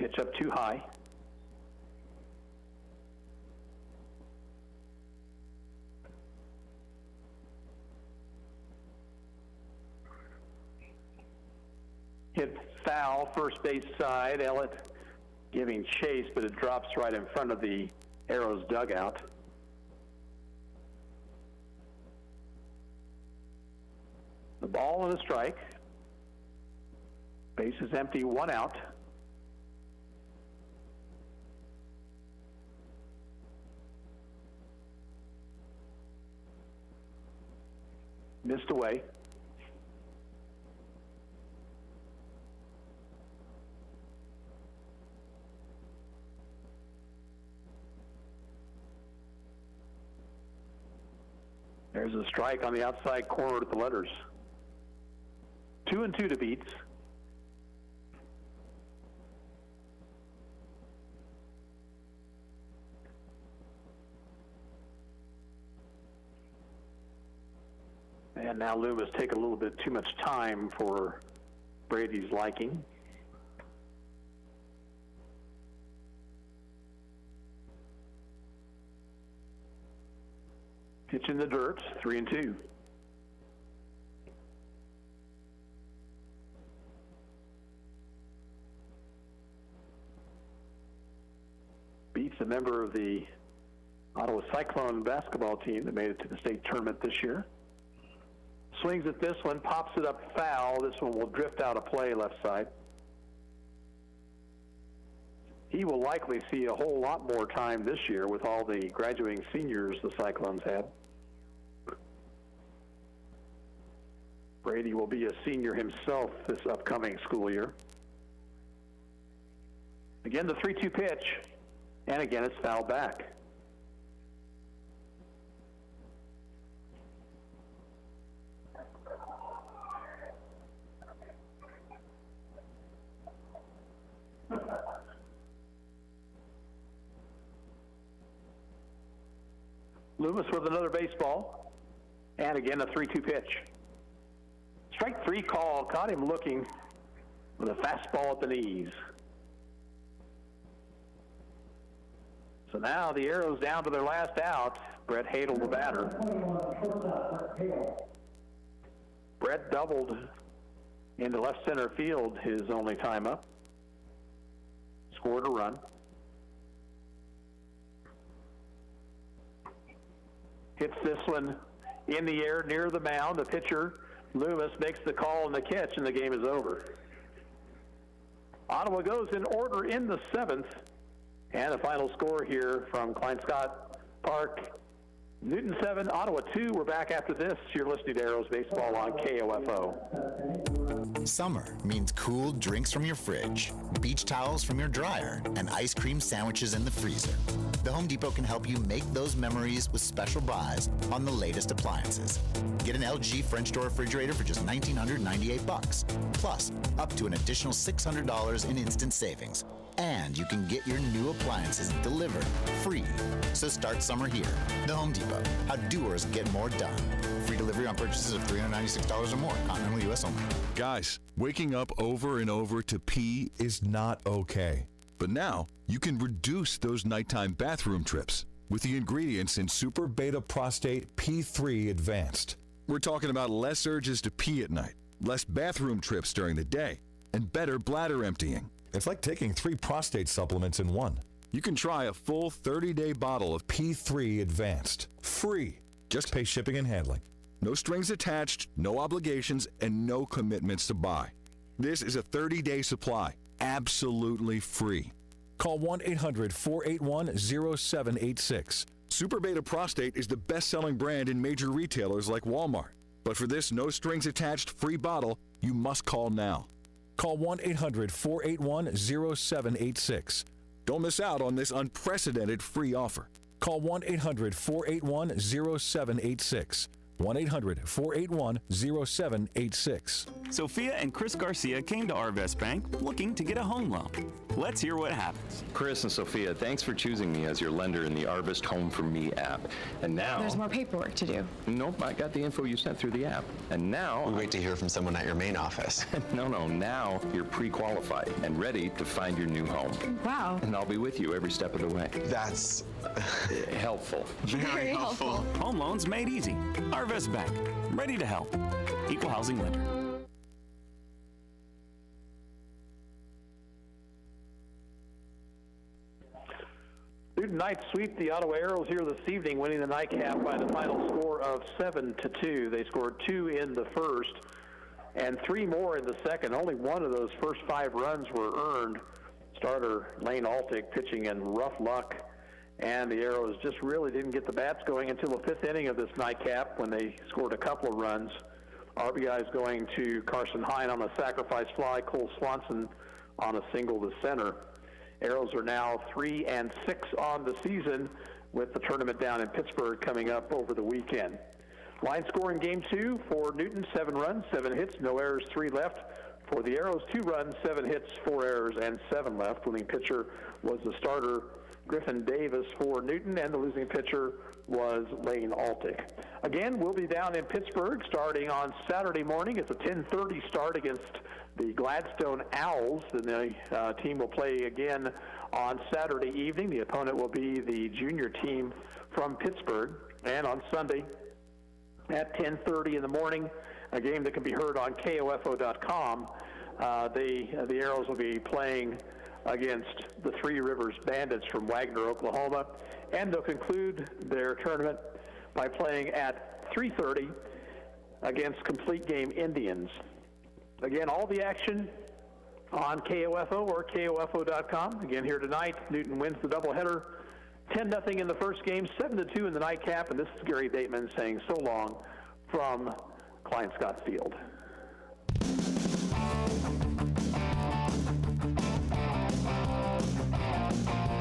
Pitch up too high. Hit foul, first base side. Ellett giving chase, but it drops right in front of the Arrows dugout. The ball and a strike. Base is empty, 1 out. Missed away. There's a strike on the outside corner at the letters. 2-2 to Beats. And now Loomis take a little bit too much time for Brady's liking. Pitch in the dirt, 3-2. Beats a member of the Ottawa Cyclone basketball team that made it to the state tournament this year. Swings at this one, pops it up foul. This one will drift out of play left side. He will likely see a whole lot more time this year with all the graduating seniors the Cyclones had. Brady will be a senior himself this upcoming school year. Again, the 3-2 pitch, and again, it's fouled back. Loomis with another baseball, and again a 3-2 pitch. Strike 3 call, caught him looking with a fastball at the knees. So now the Arrows down to their last out. Brett Hadel, the batter. Brett doubled into left center field his only time up. Scored a run. Hits this one in the air near the mound. The pitcher, Loomis, makes the call and the catch, and the game is over. Ottawa goes in order in the 7th. And a final score here from Klein Scott Park. Newton 7, Ottawa 2. We're back after this. You're listening to Arrows Baseball on KOFO. Summer means cool drinks from your fridge, beach towels from your dryer, and ice cream sandwiches in the freezer. The Home Depot can help you make those memories with special buys on the latest appliances. Get an LG French door refrigerator for just $1,998, plus up to an additional $600 in instant savings. And you can get your new appliances delivered free. So start summer here. The Home Depot. How doers get more done. Free delivery on purchases of $396 or more. Continental U.S. only. Guys, waking up over and over to pee is not okay. But now, you can reduce those nighttime bathroom trips with the ingredients in Super Beta Prostate P3 Advanced. We're talking about less urges to pee at night, less bathroom trips during the day, and better bladder emptying. It's like taking 3 prostate supplements in one. You can try a full 30-day bottle of P3 Advanced, free. Just pay shipping and handling. No strings attached, no obligations, and no commitments to buy. This is a 30-day supply, absolutely free. Call 1-800-481-0786. Super Beta Prostate is the best-selling brand in major retailers like Walmart. But for this no strings attached free bottle, you must call now. Call 1-800-481-0786. Don't miss out on this unprecedented free offer. Call 1-800-481-0786. 1-800-481-0786. Sophia and Chris Garcia came to Arvest Bank looking to get a home loan. Let's hear what happens. Chris and Sophia, thanks for choosing me as your lender in the Arvest Home for Me app. And now... There's more paperwork to do. Nope, I got the info you sent through the app. And now... We wait to hear from someone at your main office. No, now you're pre-qualified and ready to find your new home. Wow. And I'll be with you every step of the way. That's... helpful. Very helpful. Home loans made easy. Arvest Bank. Ready to help. Equal housing lender. Newton Knights sweep the Ottawa Arrows here this evening, winning the nightcap by the final score of 7-2. They scored 2 in the first and 3 more in the second. Only one of those first 5 runs were earned. Starter Lane Altick pitching in rough luck, and the Arrows just really didn't get the bats going until the 5th inning of this nightcap when they scored a couple of runs. RBIs going to Carson Hine on a sacrifice fly, Cole Swanson on a single to center. Arrows are now 3-6 on the season, with the tournament down in Pittsburgh coming up over the weekend. Line score in Game 2 for Newton, 7 runs, 7 hits, no errors, 3 left. For the Arrows, 2 runs, 7 hits, 4 errors, and 7 left. Winning pitcher was the starter Griffin Davis for Newton, and the losing pitcher was Lane Altick. Again, we'll be down in Pittsburgh starting on Saturday morning. It's a 10:30 start against the Gladstone Owls, and the team will play again on Saturday evening. The opponent will be the junior team from Pittsburgh. And on Sunday at 10:30 in the morning, a game that can be heard on KOFO.com, the Arrows will be playing against the Three Rivers Bandits from Wagner, Oklahoma, and they'll conclude their tournament by playing at 3:30 against Complete Game Indians. Again, all the action on KOFO or KOFO.com. Again, here tonight, Newton wins the doubleheader, 10-0 in the first game, 7-2 in the nightcap, and this is Gary Bateman saying so long from Klein Scott Field.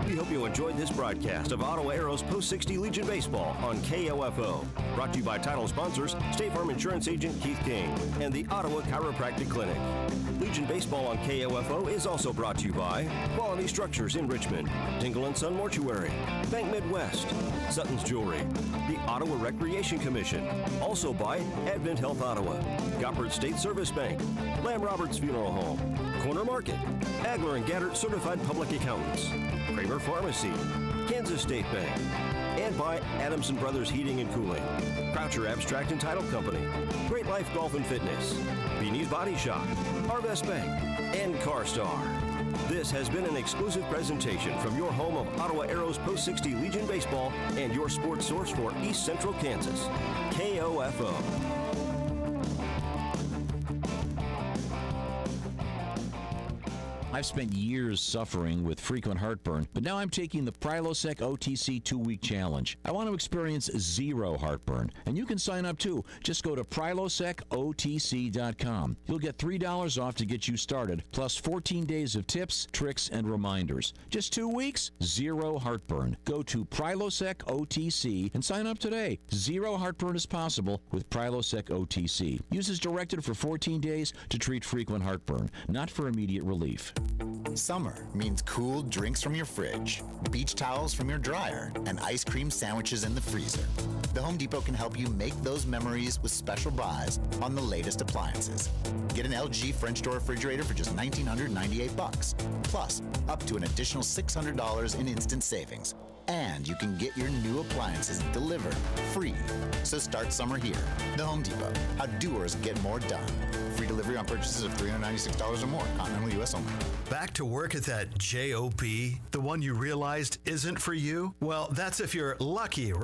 We hope you enjoyed this broadcast of Ottawa Arrows Post 60 Legion Baseball on KOFO. Brought to you by title sponsors State Farm Insurance Agent Keith King and the Ottawa Chiropractic Clinic. Legion Baseball on KOFO is also brought to you by Quality Structures in Richmond, Dingle & Son Mortuary, Bank Midwest, Sutton's Jewelry, the Ottawa Recreation Commission, also by Advent Health Ottawa, Goppert State Service Bank, Lamb Roberts Funeral Home, Corner Market, Agler & Gaddert Certified Public Accountants, Kramer Pharmacy, Kansas State Bank, and by Adamson Brothers Heating and Cooling, Croucher Abstract and Title Company, Great Life Golf and Fitness, Beanie's Body Shop, Arvest Bank, and CarStar. This has been an exclusive presentation from your home of Ottawa Arrows Post 60 Legion Baseball and your sports source for East Central Kansas, KOFO. I've spent years suffering with frequent heartburn, but now I'm taking the Prilosec OTC 2-week challenge. I want to experience zero heartburn, and you can sign up too. Just go to prilosecotc.com. You'll get $3 off to get you started, plus 14 days of tips, tricks, and reminders. Just 2 weeks, zero heartburn. Go to Prilosec OTC and sign up today. Zero heartburn is possible with Prilosec OTC. Use as directed for 14 days to treat frequent heartburn, not for immediate relief. Summer means cool drinks from your fridge, beach towels from your dryer, and ice cream sandwiches in the freezer. The Home Depot can help you make those memories with special buys on the latest appliances. Get an LG French door refrigerator for just $1,998, plus up to an additional $600 in instant savings. And you can get your new appliances delivered free. So start summer here. The Home Depot. How doers get more done. Free delivery on purchases of $396 or more. Continental U.S. only. Back to work at that job? The one you realized isn't for you? Well, that's if you're lucky, right?